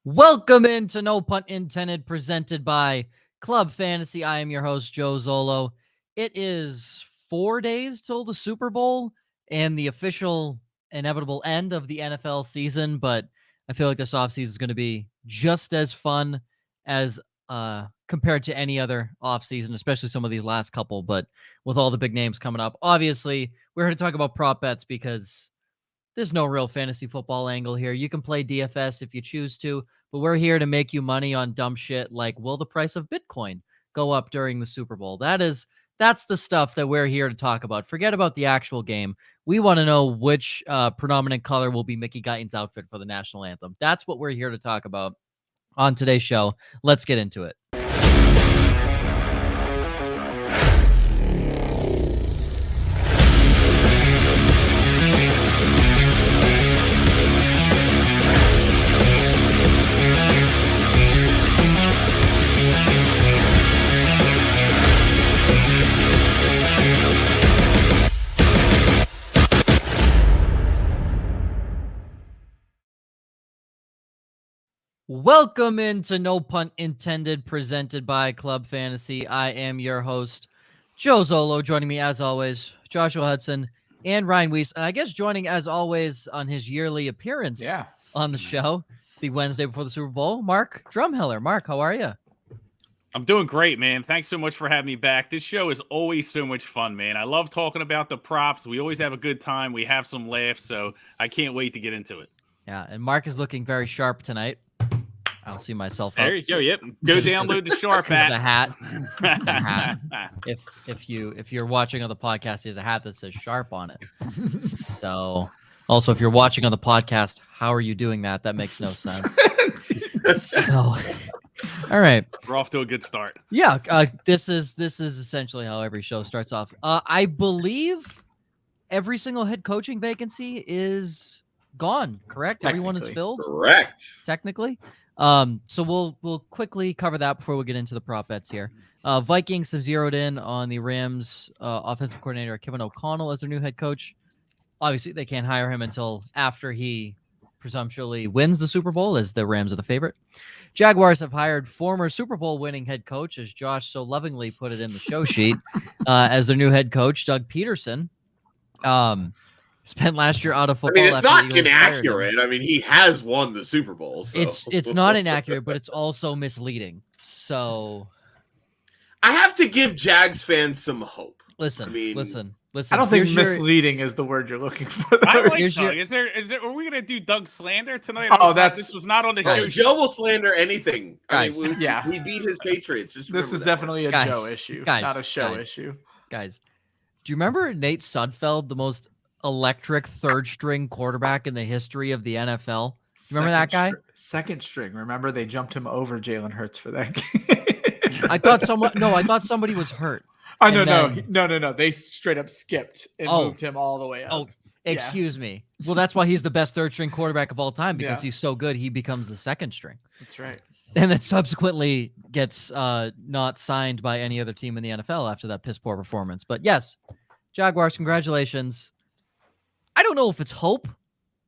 Welcome into No Punt Intended, presented by Club Fantasy. I am your host, Joe Zollo. It is 4 days till the Super Bowl and the official inevitable end of the NFL season, but I feel like this offseason is going to be just as fun as compared to any other offseason, especially some of these last couple, but with all the big names coming up. Obviously, we're going to talk about prop bets because there's no real fantasy football angle here. You can play DFS if you choose to, but we're here to make you money on dumb shit like, will the price of Bitcoin go up during the Super Bowl? That's the stuff that we're here to talk about. Forget about the actual game. We want to know which predominant color will be Mickey Guyton's outfit for the National Anthem. That's what we're here to talk about on today's show. Let's get into it. Welcome into No Punt Intended, presented by Club Fantasy. I am your host, Joe Zollo. Joining me, as always, Joshua Hudson and Ryan Weisse. And I guess joining, as always, on his yearly appearance on the show, the Wednesday before the Super Bowl, Mark Drumheller. Mark, how are you? I'm doing great, man. Thanks so much for having me back. This show is always so much fun, man. I love talking about the props. We always have a good time. We have some laughs, so I can't wait to get into it. Yeah, and Mark is looking very sharp tonight. I'll see myself up. There you go. Yep. Go download the Sharp app. The hat. If you're watching on the podcast, he has a hat that says Sharp on it. So, also, if you're watching on the podcast, how are you doing that? That makes no sense. So, all right, we're off to a good start. Yeah. This is essentially how every show starts off. I believe every single head coaching vacancy is gone. Correct? Everyone is filled. Correct. Technically. So we'll quickly cover that before we get into the prop bets here. Vikings have zeroed in on the Rams offensive coordinator Kevin O'Connell as their new head coach. Obviously, they can't hire him until after he presumptuously wins the Super Bowl, as the Rams are the favorite. Jaguars have hired former Super Bowl winning head coach, as Josh so lovingly put it in the show sheet, as their new head coach, Doug Peterson. Spent last year out of football. I mean, it's not inaccurate. I mean, he has won the Super Bowl. So. It's not inaccurate, but it's also misleading. So I have to give Jags fans some hope. Listen. I don't think misleading is the word you're looking for. I like Doug. Is there? Are we gonna do Doug slander tonight? This was not on the show. Joe will slander anything. Guys, we beat his Patriots. This is definitely a Joe issue, not a show issue. Guys, do you remember Nate Sudfeld, the most electric third string quarterback in the history of the NFL? Remember that guy? Second string. Remember they jumped him over Jalen Hurts for that game. I thought somebody was hurt. Oh, no. They straight up skipped and moved him all the way up. Oh, excuse me. Well, that's why he's the best third string quarterback of all time, because he's so good he becomes the second string. That's right. And then subsequently gets not signed by any other team in the NFL after that piss poor performance. But yes, Jaguars, congratulations. I don't know if it's hope.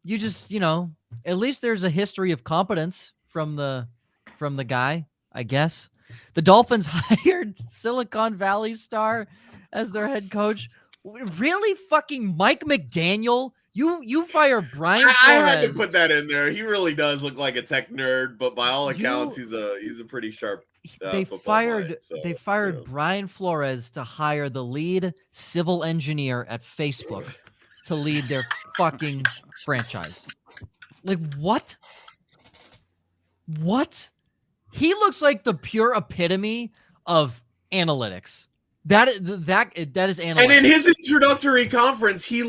You just, at least there's a history of competence from the guy, I guess. The Dolphins hired Silicon Valley star as their head coach. Really, fucking Mike McDaniel? You fire Brian Flores. I had to put that in there. He really does look like a tech nerd, but by all accounts, he's a pretty sharp. They fired Brian Flores to hire the lead civil engineer at Facebook to lead their fucking franchise. Like, what? What? He looks like the pure epitome of analytics. That is analytics. And in his introductory conference, he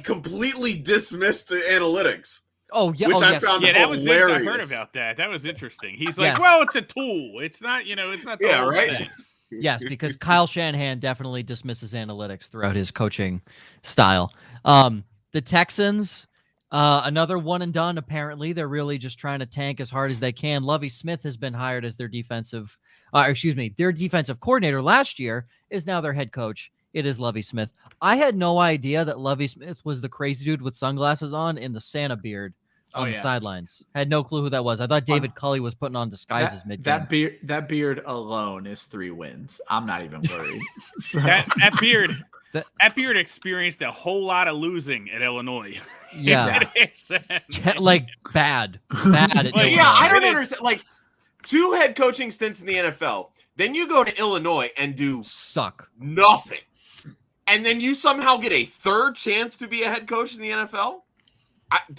completely dismissed the analytics. Oh yeah, which I found that hilarious. Was I heard about that. That was interesting. He's like, well, it's a tool. It's not, it's not. The whole thing. Yes, because Kyle Shanahan definitely dismisses analytics throughout his coaching style. The Texans, another one and done. Apparently, they're really just trying to tank as hard as they can. Lovie Smith has been hired as their defensive coordinator last year, is now their head coach. It is Lovie Smith. I had no idea that Lovie Smith was the crazy dude with sunglasses on and the Santa beard on the yeah. sidelines. Had no clue who that was. I thought David Culley was putting on disguises mid-game. That beard alone is 3 wins. I'm not even worried. So. That beard experienced a whole lot of losing at Illinois. Yeah. It's that, Like bad at Like, Illinois. Yeah, I don't It is- understand. Like 2 head coaching stints in the NFL, then you go to Illinois and do Suck. nothing, and then you somehow get a 3rd chance to be a head coach in the NFL.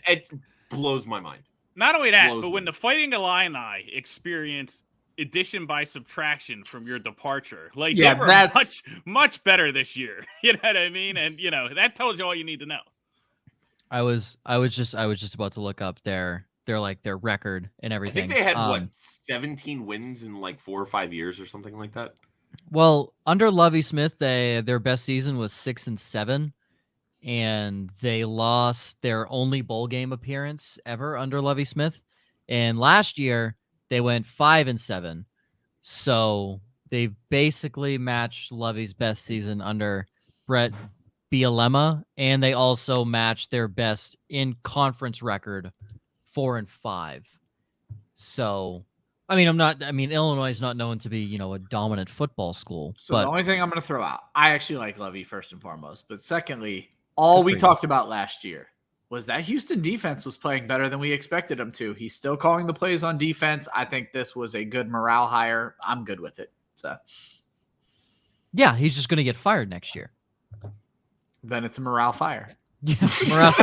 It blows my mind. Not only that, Blows but me. when the Fighting Illini experience addition by subtraction from your departure, like Yeah, they were that's- much better this year. You know what I mean? And that tells you all you need to know. I was just about to look up their record and I everything. think they had 17 wins in like 4 or 5 years or something like that. Well, under Lovie Smith, their best season was 6-7, and they lost their only bowl game appearance ever under Lovie Smith. And last year they went 5-7, so they basically matched Lovie's best season under Brett Bielema, and they also matched their best in conference record, 4-5. So. Illinois is not known to be, a dominant football school. So but the only thing I'm going to throw out, I actually like Lovey first and foremost. But secondly, all Good we for you. talked about last year was that Houston defense was playing better than we expected them to. He's still calling the plays on defense. I think this was a good morale hire. I'm good with it. So yeah, he's just going to get fired next year. then it's a morale fire. Yeah, morale.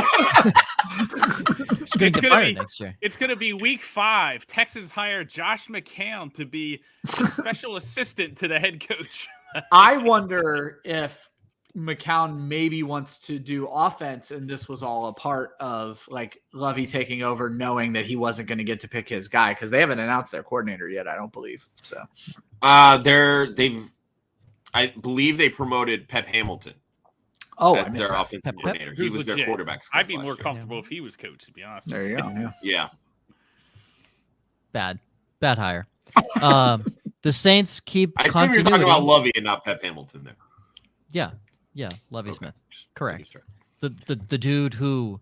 He's going to get fired next year. It's going to be week 5. Texans hire Josh McCown to be a special assistant to the head coach. I wonder if McCown maybe wants to do offense, and this was all a part of like Lovey taking over, knowing that he wasn't going to get to pick his guy because they haven't announced their coordinator yet. I don't believe so. I believe they promoted Pep Hamilton. Oh, I as missed their that. offensive Pep. coordinator. He Who's was their legit. quarterback's coach I'd be last more year. comfortable if he was coach, to be honest. There you go. Yeah. Yeah. Bad hire. The Saints keep I assume you're continuity. talking about Lovey and not Pep Hamilton there. Yeah, Lovie Okay. Smith. Correct. Just trying. The dude who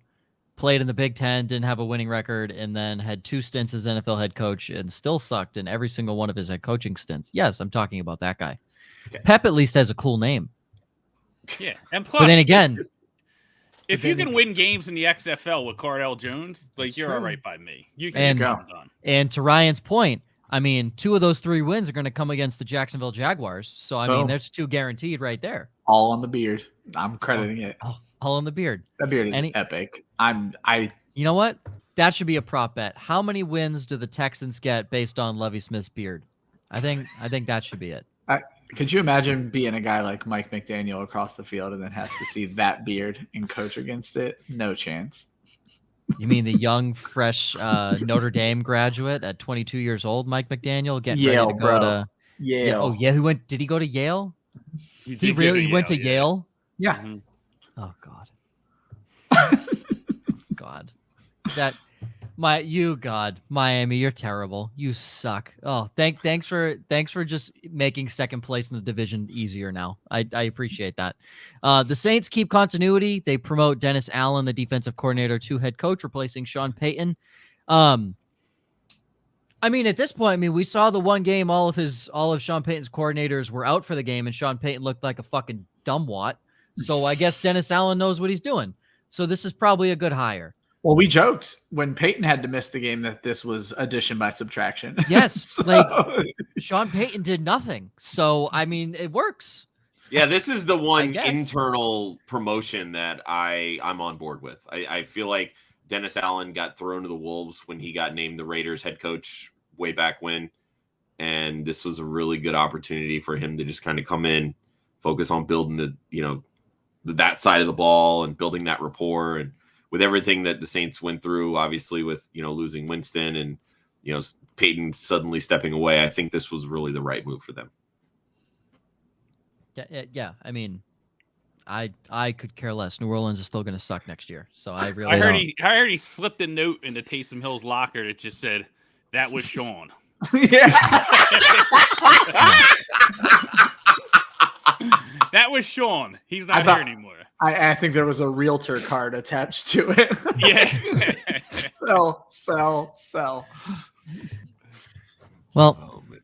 played in the Big Ten, didn't have a winning record, and then had 2 stints as NFL head coach and still sucked in every single one of his head coaching stints. Yes, I'm talking about that guy. Okay. Pep at least has a cool name. Yeah, and plus, But then again, if you can win games in the XFL with Cardell Jones, like you're Sure. all right by me. You can And- get something done. and to Ryan's point, 2 of those 3 wins are going to come against the Jacksonville Jaguars. So, Boom. there's 2 guaranteed right there. All on the beard. I'm crediting it. All in the beard. That beard is Any- epic. You know what? That should be a prop bet. How many wins do the Texans get based on Lovie Smith's beard? I think that should be it. Could you imagine being a guy like Mike McDaniel across the field and then has to see that beard and coach against it? No chance. You mean the young, fresh Notre Dame graduate at 22 years old, Mike McDaniel, getting Yale, ready to go bro. to Yeah. Oh yeah, did he go to Yale? He He did go really to went to yeah. Yale? Yeah. Mhm. Oh God. God. Miami, you're terrible. You suck. Oh, thanks for just making second place in the division easier now. I appreciate that. The Saints keep continuity. They promote Dennis Allen, the defensive coordinator, to head coach, replacing Sean Payton. At this point, we saw the one game all of Sean Payton's coordinators were out for the game, and Sean Payton looked like a fucking dumbwat. So I guess Dennis Allen knows what he's doing. So this is probably a good hire. Well, we joked when Peyton had to miss the game that this was addition by subtraction. Yes, Sean Payton did nothing. So, it works. Yeah, this is the one guess. internal promotion that I'm on board with. I feel like Dennis Allen got thrown to the wolves when he got named the Raiders head coach way back when. And this was a really good opportunity for him to just kind of come in, focus on building that side of the ball and building that rapport. And with everything that the Saints went through, obviously with, losing Winston and, Peyton suddenly stepping away, I think this was really the right move for them. Yeah. I could care less. New Orleans is still going to suck next year. So I really I heard don't. I heard he slipped a note into Taysom Hill's locker that just said, "That was Sean." Yeah. That was Sean. He's I not thought- here anymore. I think there was a realtor card attached to it. Yeah. Sell. Well, Oh, man.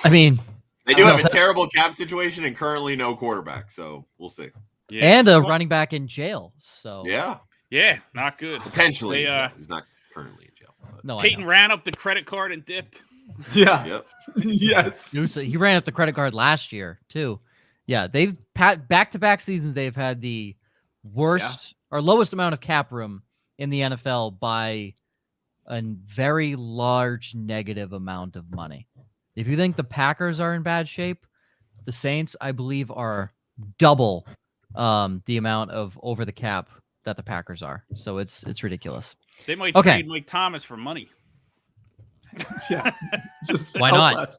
I mean, They do have a terrible cap situation and currently no quarterback, so we'll see. Yeah. and a running back in jail. So Yeah, not good. Potentially, he's not currently in jail. But. No, Peyton ran up the credit card and dipped. Yeah. Yep. Yes. He ran up the credit card last year too. Yeah, they've back-to-back seasons. They've had the worst or lowest amount of cap room in the NFL by a very large negative amount of money. If you think the Packers are in bad shape, the Saints, I believe, are double the amount of over the cap that the Packers are. So it's ridiculous. They might trade Mike Thomas for money. Yeah. Just Why not?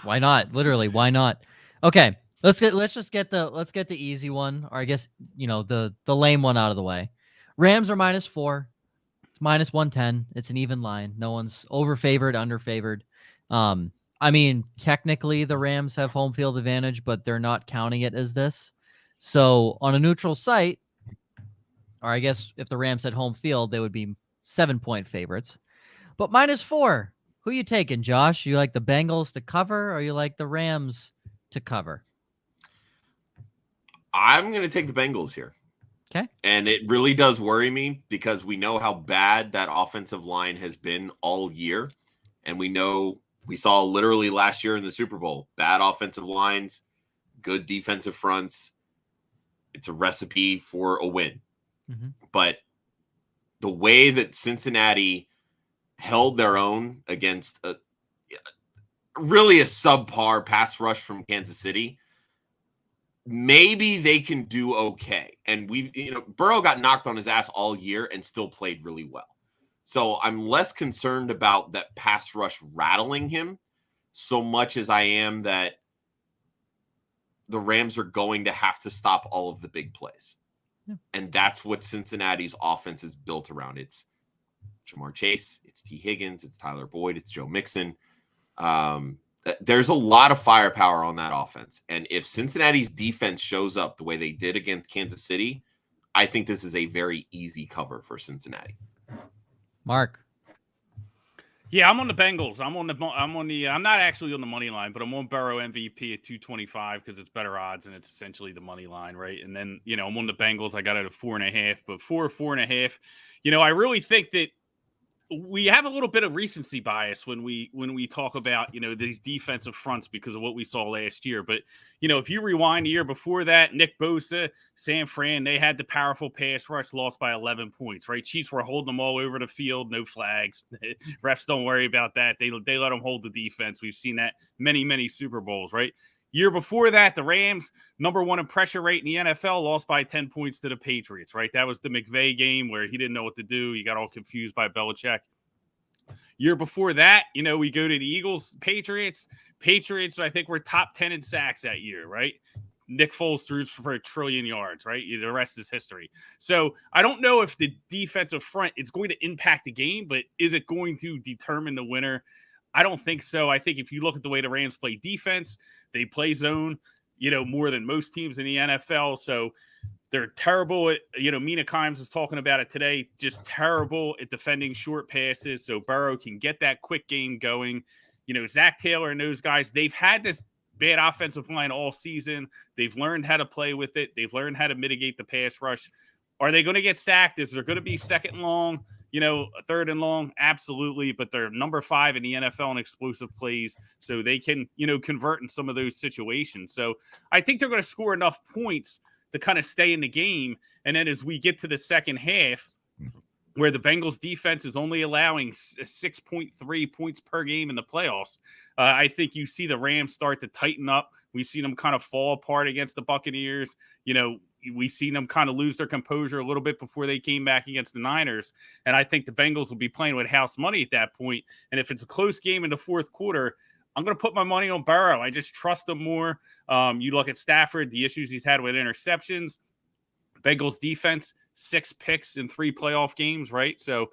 Why not? Literally, why not? Okay. Let's get the easy one, or I guess, the lame one out of the way. Rams are -4. It's -110. It's an even line. No one's overfavored, underfavored. I mean, technically the Rams have home field advantage, but they're not counting it as this. So on a neutral site, or I guess if the Rams had home field, they would be 7-point favorites. But -4, who you taking, Josh? You like the Bengals to cover, or you like the Rams to cover? I'm going to take the Bengals here. Okay. And it really does worry me because we know how bad that offensive line has been all year. And we saw literally last year in the Super Bowl, bad offensive lines, good defensive fronts. It's a recipe for a win. Mm-hmm. But the way that Cincinnati held their own against really a subpar pass rush from Kansas City, maybe they can do okay. And Burrow got knocked on his ass all year and still played really well. So I'm less concerned about that pass rush rattling him so much as I am that the Rams are going to have to stop all of the big plays. Yeah. And that's what Cincinnati's offense is built around. It's Jamar Chase, it's T. Higgins, it's Tyler Boyd, it's Joe Mixon. There's a lot of firepower on that offense. And if Cincinnati's defense shows up the way they did against Kansas City, I think this is a very easy cover for Cincinnati. Mark. Yeah, I'm on the Bengals. I'm not actually on the money line, but I'm on Burrow MVP at 225 because it's better odds and it's essentially the money line, right? And then, I'm on the Bengals. I got it at 4.5, but 4.5. I really think that we have a little bit of recency bias when we talk about, these defensive fronts because of what we saw last year. But, if you rewind a year before that, Nick Bosa, San Fran, they had the powerful pass rush, lost by 11 points, right? Chiefs were holding them all over the field, no flags. Refs don't worry about that. They let them hold the defense. We've seen that many, many Super Bowls, right? Year before that, the Rams, number one in pressure rate in the NFL, lost by 10 points to the Patriots, right? That was the McVay game where he didn't know what to do. He got all confused by Belichick. Year before that, we go to the Eagles, Patriots, I think we're top 10 in sacks that year, right? Nick Foles threw for 1 trillion yards, right? The rest is history. So I don't know if the defensive front is going to impact the game, but is it going to determine the winner? I don't think so. I think if you look at the way the Rams play defense, they play zone, more than most teams in the NFL. So they're terrible at, Mina Kimes was talking about it today, just terrible at defending short passes. So Burrow can get that quick game going. Zach Taylor and those guys, they've had this bad offensive line all season. They've learned how to play with it. They've learned how to mitigate the pass rush. Are they going to get sacked? Is there going to be second and long, third and long? Absolutely. But they're number 5 in the NFL in explosive plays. So they can, convert in some of those situations. So I think they're going to score enough points to kind of stay in the game. And then as we get to the second half, where the Bengals defense is only allowing 6.3 points per game in the playoffs, I think you see the Rams start to tighten up. We've seen them kind of fall apart against the Buccaneers. We've seen them kind of lose their composure a little bit before they came back against the Niners. And I think the Bengals will be playing with house money at that point. And if it's a close game in the fourth quarter, I'm going to put my money on Burrow. I just trust him more. You look at Stafford, the issues he's had with interceptions. Bengals defense, 6 picks in 3 playoff games, right? So,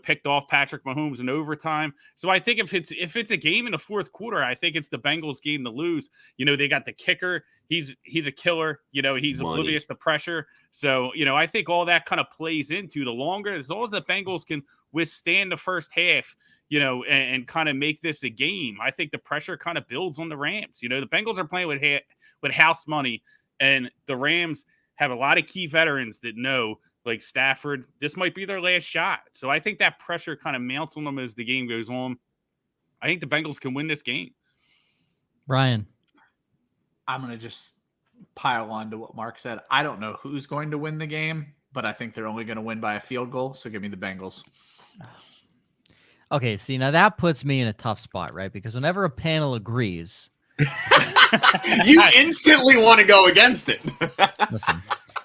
picked off Patrick Mahomes in overtime. So I think if it's a game in the fourth quarter, I think it's the Bengals game to lose. They got the kicker. He's a killer. He's oblivious to pressure. So, I think all that kind of plays into the longer, as long as the Bengals can withstand the first half, and kind of make this a game, I think the pressure kind of builds on the Rams. The Bengals are playing with house money, and the Rams have a lot of key veterans that know, like Stafford, this might be their last shot. So I think that pressure kind of mounts on them as the game goes on. I think the Bengals can win this game. Ryan. I'm going to just pile on to what Mark said. I don't know who's going to win the game, but I think they're only going to win by a field goal. So give me the Bengals. Okay, see, now that puts me in a tough spot, right? Because whenever a panel agrees, you instantly want to go against it. listen,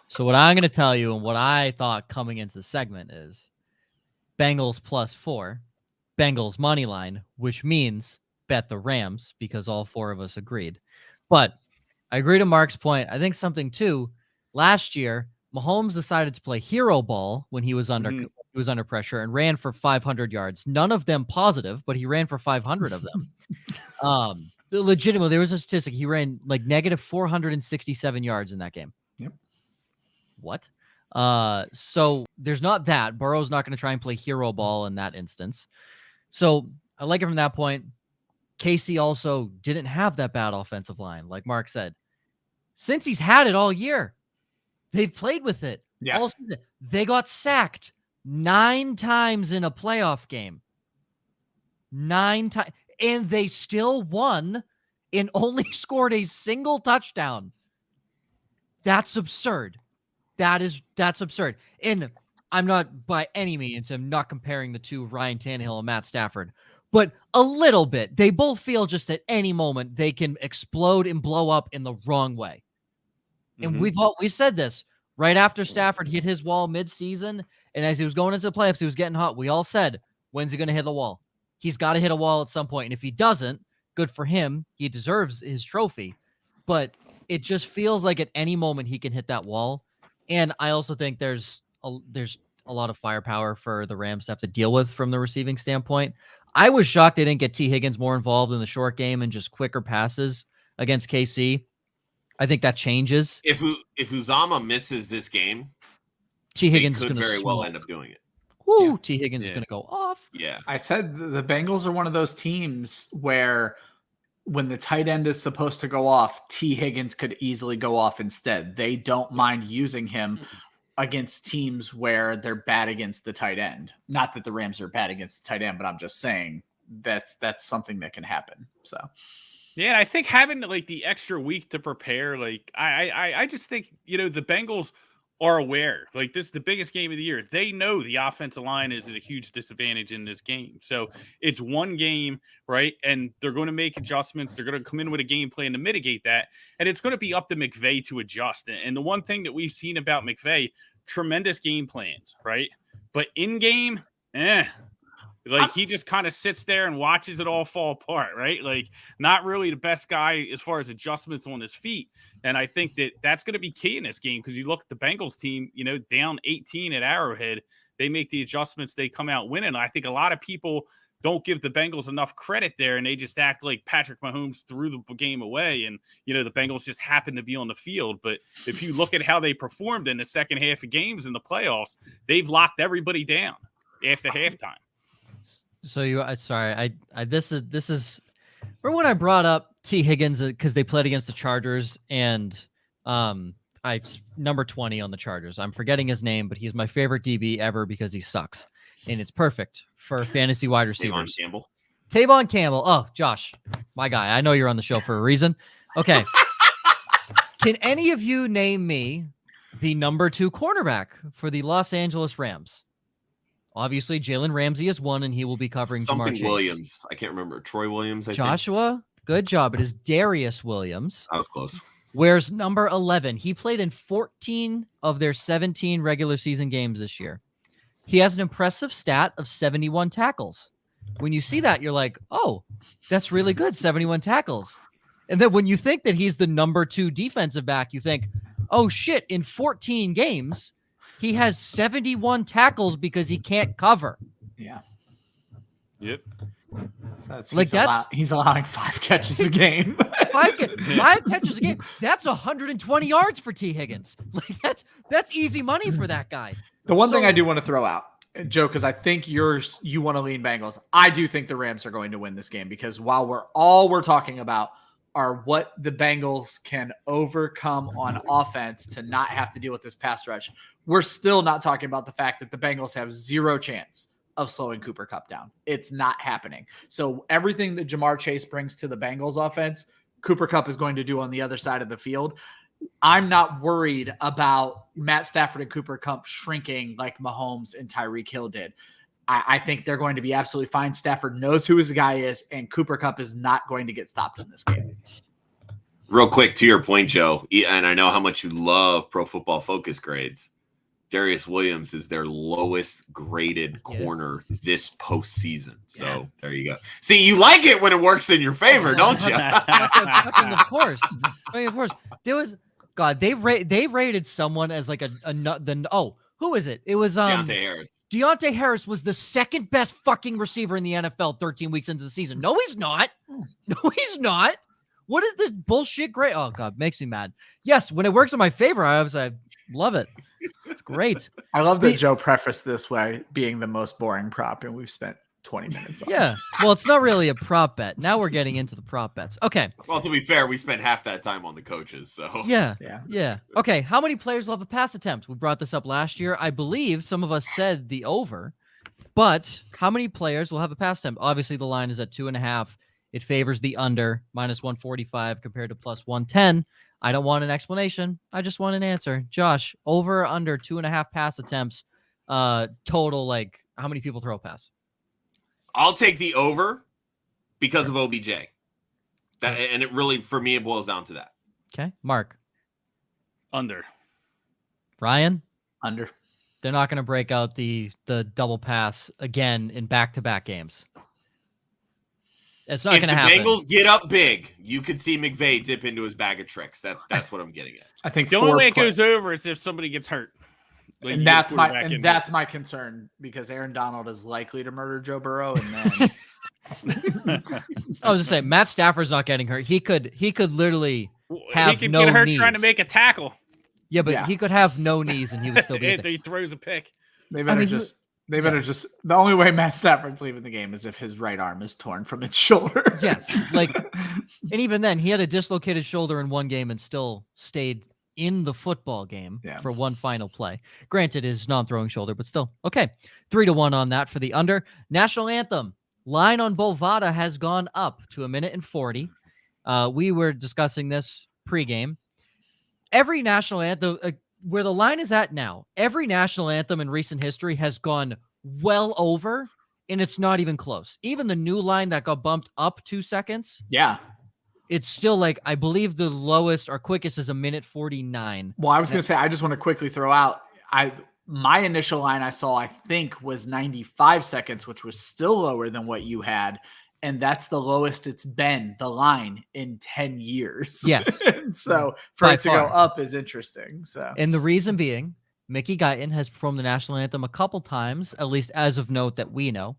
so what I'm going to tell you and what I thought coming into the segment is Bengals +4, Bengals money line, which means bet the Rams because all 4 of us agreed. But I agree to Mark's point. I think something too, last year, Mahomes decided to play hero ball when he was under pressure and ran for 500 yards. None of them positive, but he ran for 500 of them. Legitimately, there was a statistic. He ran like negative 467 yards in that game. Yep. What? So there's not that. Burrow's not going to try and play hero ball in that instance. So I like it from that point. KC also didn't have that bad offensive line, like Mark said. Since he's had it all year, they've played with it. Yeah. All season. They got sacked 9 times in a playoff game. 9 times. And they still won and only scored a single touchdown. That's absurd. That's absurd. And I'm not by any means, I'm not comparing the two, Ryan Tannehill and Matt Stafford, but a little bit. They both feel just at any moment they can explode and blow up in the wrong way. And we said this right after Stafford hit his wall mid-season, and as he was going into the playoffs, he was getting hot. We all said, when's he going to hit the wall? He's got to hit a wall at some point. And if he doesn't, good for him. He deserves his trophy. But it just feels like at any moment he can hit that wall. And I also think there's a lot of firepower for the Rams to have to deal with from the receiving standpoint. I was shocked they didn't get T. Higgins more involved in the short game and just quicker passes against KC. I think that changes. If Uzama misses this game, T. Higgins is could going to very well end up doing it. Woo! Yeah. T. Higgins is going to go off. Yeah. I said the Bengals are one of those teams where when the tight end is supposed to go off, T. Higgins could easily go off instead. They don't mind using him against teams where they're bad against the tight end. Not that the Rams are bad against the tight end, but I'm just saying that's something that can happen. So yeah, I think having like the extra week to prepare, like I just think, the Bengals are aware, like this is the biggest game of the year. They know the offensive line is at a huge disadvantage in this game. So it's one game, right? And they're going to make adjustments. They're going to come in with a game plan to mitigate that. And it's going to be up to McVay to adjust. And the one thing that we've seen about McVay, tremendous game plans, right? But in game, like he just kind of sits there and watches it all fall apart, right? Like not really the best guy as far as adjustments on his feet. And I think that's going to be key in this game because you look at the Bengals team, down 18 at Arrowhead, they make the adjustments, they come out winning. I think a lot of people don't give the Bengals enough credit there, and they just act like Patrick Mahomes threw the game away, and the Bengals just happened to be on the field. But if you look at how they performed in the second half of games in the playoffs, they've locked everybody down after halftime. So this is remember when I brought up T. Higgins because they played against the Chargers and number 20 on the Chargers. I'm forgetting his name, but he's my favorite DB ever because he sucks. And it's perfect for fantasy wide receivers. Tavon Campbell. Oh, Josh, my guy. I know you're on the show for a reason. Okay. Can any of you name me the number 2 cornerback for the Los Angeles Rams? Obviously, Jalen Ramsey is one, and he will be covering something Jamar Chase. Williams. I can't remember. Troy Williams, I think. Joshua, good job. It is Darius Williams. I was close. Where's number 11? He played in 14 of their 17 regular season games this year. He has an impressive stat of 71 tackles. When you see that, you're like, oh, that's really good, 71 tackles. And then when you think that he's the number 2 defensive back, you think, oh, shit, in 14 games, He has 71 tackles because he can't cover. Yeah. Yep. So he's allowing 5 catches a game. Five catches a game. That's 120 yards for T. Higgins. Like that's easy money for that guy. The one thing I do want to throw out, Joe, because I think you want to lean Bengals. I do think the Rams are going to win this game because while we're talking about are what the Bengals can overcome on offense to not have to deal with this pass rush, we're still not talking about the fact that the Bengals have 0 chance of slowing Cooper Kupp down. It's not happening. So everything that Jamar Chase brings to the Bengals offense, Cooper Kupp is going to do on the other side of the field. I'm not worried about Matt Stafford and Cooper Kupp shrinking like Mahomes and Tyreek Hill did. I think they're going to be absolutely fine. Stafford knows who his guy is, and Cooper Kupp is not going to get stopped in this game. Real quick, to your point, Joe, and I know how much you love Pro Football Focus grades. Darius Williams is their lowest graded corner this postseason. So there you go. See, you like it when it works in your favor, don't you? Of course. There was they rated someone as like who is it? It was Deontay Harris. Deontay Harris was the second best fucking receiver in the NFL 13 weeks into the season. No, he's not. No, he's not. What is this bullshit grade? Oh God, makes me mad. Yes, when it works in my favor, I love it. It's great. I love that Joe prefaced this way being the most boring prop, and we've spent 20 minutes on it. Well, it's not really a prop bet. Now we're getting into the prop bets. Okay. Well, to be fair, we spent half that time on the coaches. So yeah. Okay. How many players will have a pass attempt? We brought this up last year. I believe some of us said the over, but how many players will have a pass attempt? Obviously, the line is at 2.5. It favors the under, -145 compared to +110. I don't want an explanation. I just want an answer. Josh, over or under 2.5 pass attempts total, like how many people throw a pass? I'll take the over because of OBJ. And it really, for me, it boils down to that. Okay. Mark? Under. Ryan? Under. They're not going to break out the double pass again in back-to-back games. It's not going to happen. If the Bengals get up big, you could see McVay dip into his bag of tricks. That's what I'm getting at. I think the only way it goes over is if somebody gets hurt. Like and that's my concern because Aaron Donald is likely to murder Joe Burrow. And then I was just saying, Matt Stafford's not getting hurt. He could literally have he could no get hurt knees. trying to make a tackle. Yeah, but he could have no knees and he would still be. He throws a pick. They better just. The only way Matt Stafford's leaving the game is if his right arm is torn from its shoulder. Yes, and even then, he had a dislocated shoulder in one game and still stayed in the football game for one final play. Granted, his non-throwing shoulder, but still. Okay, 3-1 on that for the under. National Anthem line on Bovada has gone up to 1:40. We were discussing this pregame. Every national anthem. Where the line is at now, every national anthem in recent history has gone well over, and it's not even close. Even the new line that got bumped up 2 seconds. Yeah. It's still I believe the lowest or quickest is 1:49. Well, I was going to say, I just want to quickly throw out, my initial line I saw, I think was 95 seconds, which was still lower than what you had. And that's the lowest it's been, the line, in 10 years. Yes. So for it to go up is interesting. So, and the reason being, Mickey Guyton has performed the national anthem a couple times, at least as of note that we know.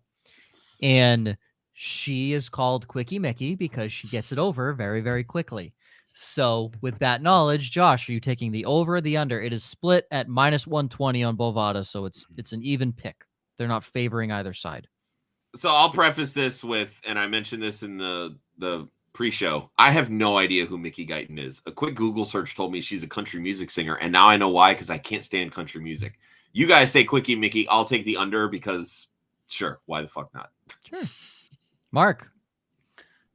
And she is called Quickie Mickey because she gets it over very, very quickly. So with that knowledge, Josh, are you taking the over or the under? It is split at -120 on Bovada, so it's an even pick. They're not favoring either side. So I'll preface this with, and I mentioned this in the pre-show, I have no idea who Mickey Guyton is. A quick Google search told me she's a country music singer, and now I know why, because I can't stand country music. You guys say Quickie Mickey, I'll take the under because, sure, why the fuck not? Sure. Mark?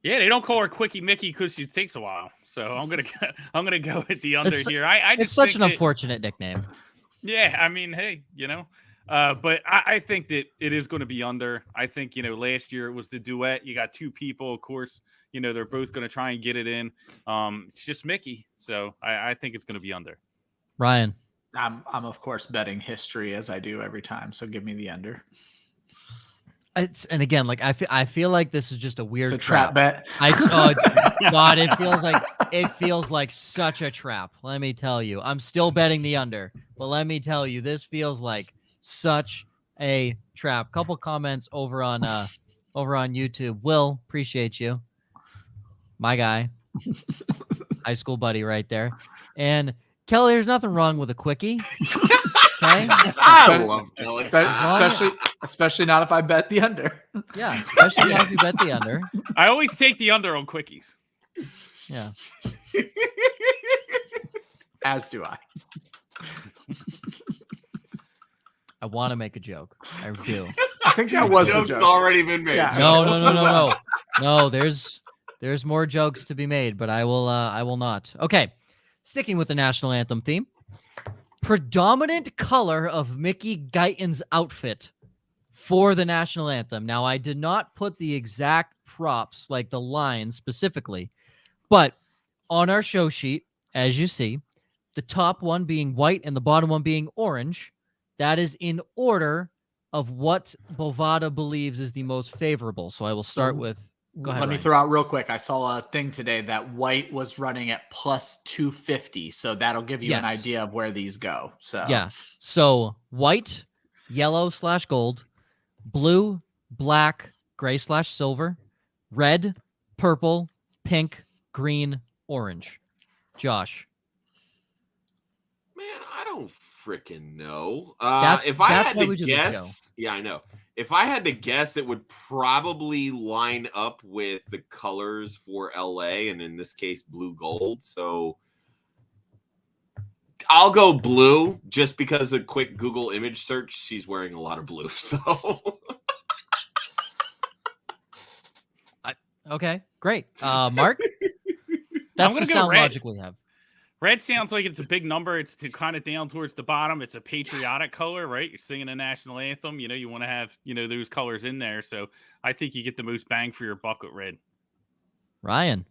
Yeah, they don't call her Quickie Mickey because she takes a while. So I'm gonna go with the under here. It's such an unfortunate nickname. Yeah, I mean, hey, but I think that it is going to be under. I think, last year it was the duet. You got two people, of course, they're both going to try and get it in. It's just Mickey. So I think it's going to be under. Ryan. I'm of course betting history as I do every time. So give me the under. And again, I feel like this is just a weird trap bet. God, it feels like such a trap. Let me tell you, I'm still betting the under But let me tell you, this feels like such a trap. Couple comments over on YouTube. Will, appreciate you. My guy. High school buddy right there. And Kelly, there's nothing wrong with a quickie. Okay? I love Kelly. Especially not if I bet the under. Yeah, especially not if you bet the under. I always take the under on quickies. Yeah. As do I. I want to make a joke. I do. I think that was the Joke's joke. already been made. Yeah. No. No, there's more jokes to be made, but I will not. Okay. Sticking with the national anthem theme. Predominant color of Mickey Guyton's outfit for the national anthem. Now, I did not put the exact props, like the lines specifically, but on our show sheet, as you see, the top one being white and the bottom one being orange. That is in order of what Bovada believes is the most favorable. So I will start with. Go ahead. Let me Ryan. throw out real quick. I saw a thing today that white was running at plus 250. So that'll give you an Yes. idea of where these go. So Yeah. So white, yellow/gold, blue, black, gray/silver, red, purple, pink, green, orange. Josh. Man, I don't freaking know. that's If I had why to we do this show. guess, yeah, I know. If I had to guess, it would probably line up with the colors for LA, and in this case, blue gold. So I'll go blue just because a quick Google image search, she's wearing a lot of blue. So Okay, great. Mark? That's gonna the go sound red. logic we have. Red sounds like it's a big number. It's kind of down towards the bottom. It's a patriotic color, right? You're singing a national anthem. You know, you want to have, those colors in there. So I think you get the most bang for your buck with red. Ryan.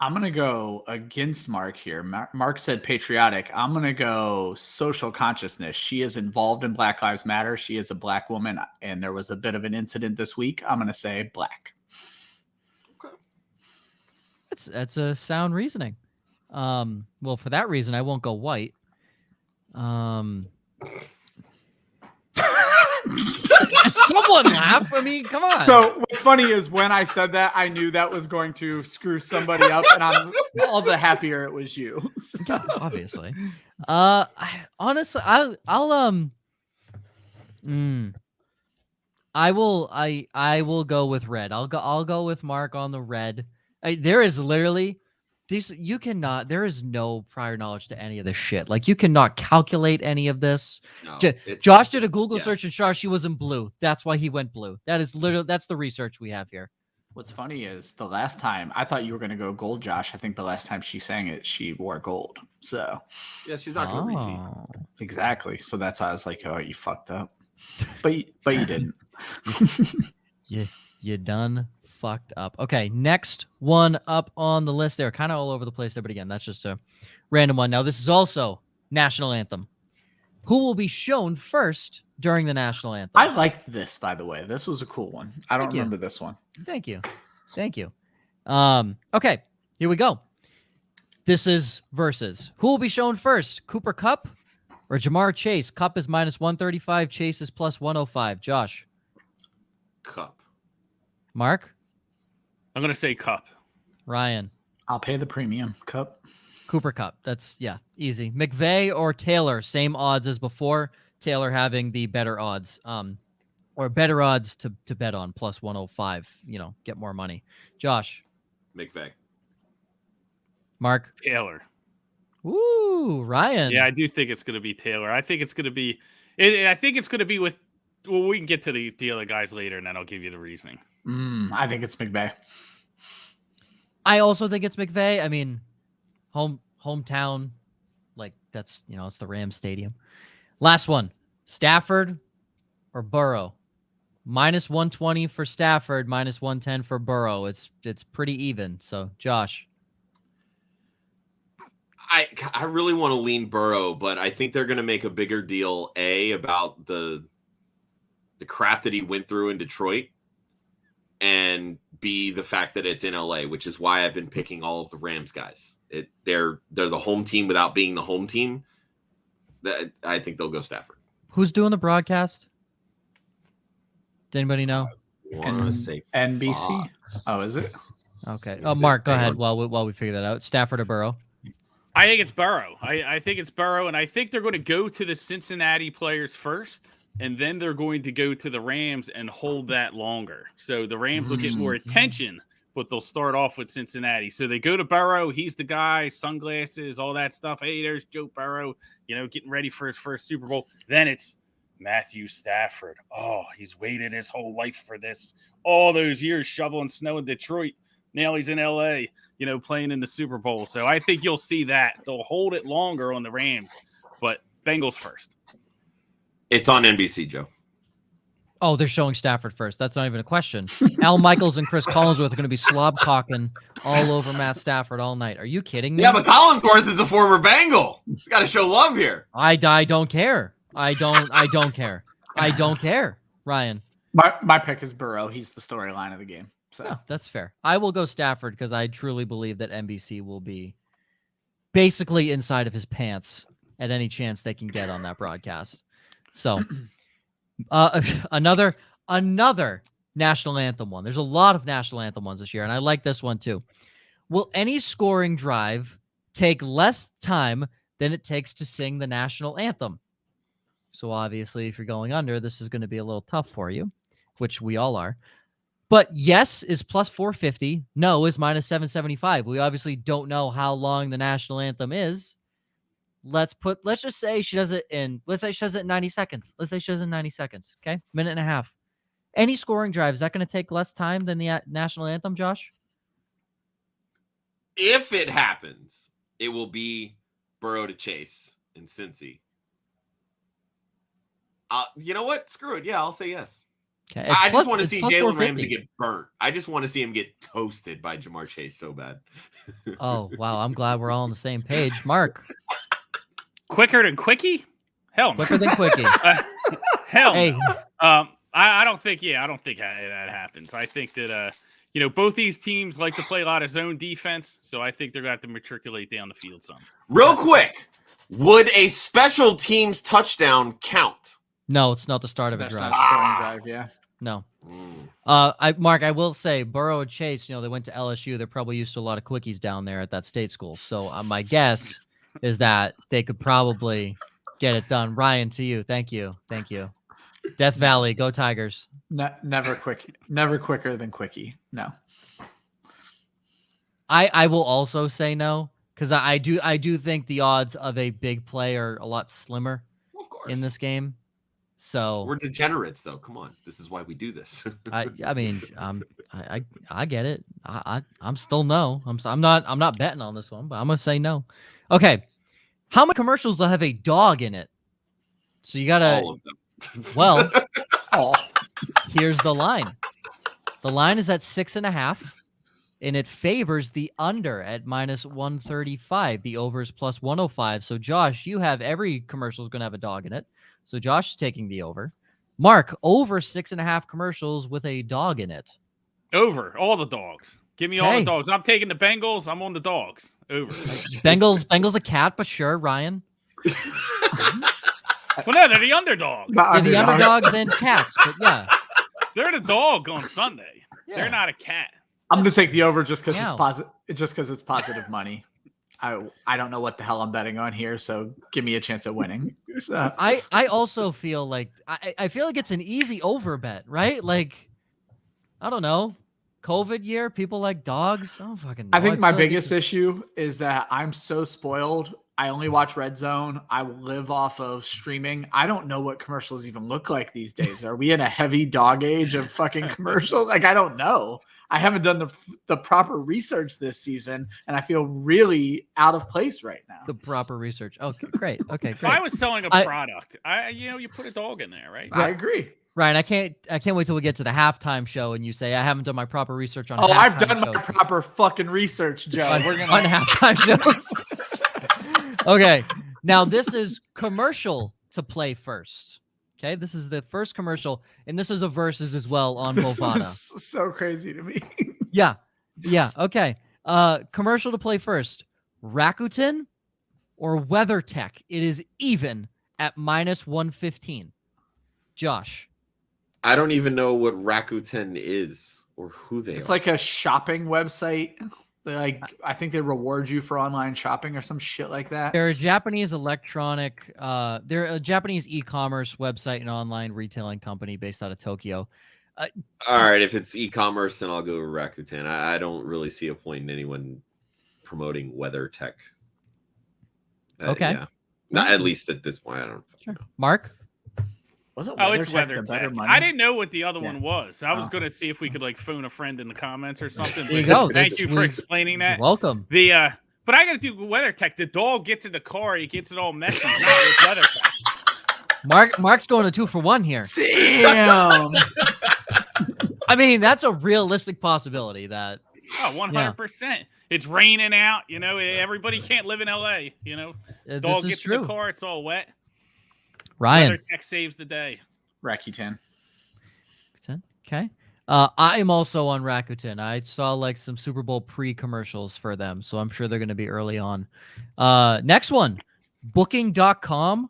I'm going to go against Mark here. Mark said patriotic. I'm going to go social consciousness. She is involved in Black Lives Matter. She is a black woman, and there was a bit of an incident this week. I'm going to say black. That's a sound reasoning. Well, for that reason, I won't go white. Someone laugh. I mean, come on. So what's funny is when I said that, I knew that was going to screw somebody up, and I'm all the happier it was you. So. Obviously. Honestly, I will go with red. I'll go with Mark on the red. There is literally there is no prior knowledge to any of this shit. Like, you cannot calculate any of this. no, Josh did a Google yes. search and saw she was in blue. That's why he went blue. That's the research we have here. What's funny is the last time I thought you were going to go gold, Josh. I think the last time she sang it, she wore gold. So Yeah, she's not going to repeat. exactly. So that's why I was like, oh, you fucked up. But you didn't. You done fucked up. Okay, next one up on the list. They're kind of all over the place there, but again, that's just a random one. Now, this is also national anthem. Who will be shown first during the national anthem? I liked this, by the way. This was a cool one. I don't Thank you. remember this one. Thank you. Okay, here we go. This is versus. Who will be shown first? Cooper Kupp or Jamar Chase? Kupp is minus 135. Chase is plus 105. Josh. Cup. Mark. I'm going to say Cup. Ryan. I'll pay the premium. Cup. Cooper Kupp. That's, easy. McVay or Taylor, same odds as before. Taylor having the better odds, or better odds to bet on, plus 105. Get more money. Josh. McVay. Mark. Taylor. Woo, Ryan. Yeah, I do think it's going to be Taylor. I think it's going to be. I think it's going to be with. Well, we can get to the other guys later, and then I'll give you the reasoning. I think it's McVay. I also think it's McVay. I mean, hometown, like that's it's the Rams stadium. Last one, Stafford or Burrow. Minus 120 for Stafford, minus 110 for Burrow. It's pretty even. So, Josh. I really want to lean Burrow, but I think they're going to make a bigger deal about the crap that he went through in Detroit, and B, the fact that it's in LA, which is why I've been picking all of the Rams guys. They're the home team without being the home team. I think they'll go Stafford. Who's doing the broadcast? Does anybody know? Want to say NBC? Fox. Oh, is it? Okay. Is it- Mark, go hang ahead on. while we figure that out. Stafford or Burrow? I think it's Burrow. I think it's Burrow, and I think they're going to go to the Cincinnati players first, and then they're going to go to the Rams and hold that longer. So the Rams will get more attention, but they'll start off with Cincinnati. So they go to Burrow. He's the guy, sunglasses, all that stuff. Hey, there's Joe Burrow, getting ready for his first Super Bowl. Then it's Matthew Stafford. Oh, he's waited his whole life for this. All those years shoveling snow in Detroit. Now he's in L.A., playing in the Super Bowl. So I think you'll see that. They'll hold it longer on the Rams, but Bengals first. It's on NBC, Joe. Oh, they're showing Stafford first. That's not even a question. Al Michaels and Chris Collinsworth are going to be slob talking all over Matt Stafford all night. Are you kidding me? Yeah, but Collinsworth is a former Bengal. He's got to show love here. I don't care. I don't care. I don't care, Ryan. My pick is Burrow. He's the storyline of the game. So Yeah, that's fair. I will go Stafford because I truly believe that NBC will be basically inside of his pants at any chance they can get on that broadcast. So another national anthem one. There's a lot of national anthem ones this year, and I like this one too. Will any scoring drive take less time than it takes to sing the national anthem? So obviously, if you're going under, this is going to be a little tough for you, which we all are. But yes is plus 450. No is minus 775. We obviously don't know how long the national anthem is. Let's just say she does it in 90 seconds. Let's say she does it in 90 seconds. Okay. Minute and a half. Any scoring drive, is that going to take less time than the national anthem, Josh? If it happens, it will be Burrow to Chase in Cincy. You know what? Screw it. Yeah, I'll say yes. Okay. I just want to see Jalen Ramsey get burnt. I just want to see him get toasted by Jamar Chase so bad. Oh, wow. I'm glad we're all on the same page. Mark. Quicker than Quickie? Hell no. Quicker than Quickie. Hell Hey. no. I don't think that happens. I think that, both these teams like to play a lot of zone defense, so I think they're going to have to matriculate down the field some. Real quick, would a special teams touchdown count? No, it's not the start of a That's drive. not scoring drive, yeah. No. Mark, I will say Burrow and Chase, they went to LSU. They're probably used to a lot of quickies down there at that state school. So my guess is that they could probably get it done. Ryan, to you. Thank you. Death Valley, go Tigers. Never quicker than Quickie. No. I will also say no, because I do think the odds of a big play are a lot slimmer Of course. in this game. So We're degenerates, though. Come on, this is why we do this. I mean, I get it. I'm still no. I'm not betting on this one, but I'm gonna say no. Okay, how many commercials will have a dog in it? So you gotta. All of them. Well, here's the line. The line is at 6.5, and it favors the under at minus 135. The over is plus 105. So Josh, you have every commercial is gonna have a dog in it. So Josh is taking the over. Mark, over 6.5 commercials with a dog in it. Over. All the dogs. Give me all the dogs. I'm taking the Bengals. I'm on the dogs. Over. Bengals a cat, but sure, Ryan. Well, no, they're the underdog. They're the underdogs and cats, but yeah. They're the dog on Sunday. Yeah. They're not a cat. I'm gonna take the over just because Meow. it's positive. Just because it's positive money. I don't know what the hell I'm betting on here, so give me a chance at winning. So. I also feel like I feel like it's an easy over bet, right? Like, I don't know. COVID year, people like dogs. I don't fucking know. I think my feel like biggest issue is that I'm so spoiled. I only watch Red Zone. I live off of streaming. I don't know what commercials even look like these days. Are we in a heavy dog age of fucking commercial? Like, I don't know. I haven't done the proper research this season, and I feel really out of place right now. the proper research. Okay, great. Okay, If I great. was selling a product, you put a dog in there, right? I agree. Ryan, I can't wait till we get to the halftime show and you say I haven't done my proper research on. Oh, I've halftime done my shows." proper fucking research, Joe. on, We're gonna on halftime shows. Okay, now this is commercial to play first. Okay, this is the first commercial, and this is a versus as well on This Bovada. was so crazy to me. Yeah. Okay. Commercial to play first. Rakuten or WeatherTech? It is even at -115. Josh. I don't even know what Rakuten is or who they It's are. like a shopping website. I think they reward you for online shopping or some shit like that. They're a Japanese electronic, they're a Japanese e-commerce website and online retailing company based out of Tokyo. All right, if it's e-commerce, then I'll go with Rakuten. I don't really see a point in anyone promoting WeatherTech. Okay. Yeah. Not at least at this point. I don't Sure. Mark? Was it It's WeatherTech the better WeatherTech. money? I didn't know what the other Yeah. one was. I was Oh. going to see if we could like phone a friend in the comments or something. There you but go. Thank That's- you for explaining that. You're welcome. But I got to do WeatherTech. The dog gets in the car, he gets it all messy. Not with WeatherTech. Mark's going to 2-for-1 here. Damn. I mean, that's a realistic possibility that Oh, 100%. It's raining out. Everybody can't live in LA. this Dog is gets true. in the car, it's all wet. Ryan. WeatherTech saves the day. Rakuten. Okay. I am also on Rakuten. I saw like some Super Bowl pre-commercials for them, so I'm sure they're going to be early on. Next one, Booking.com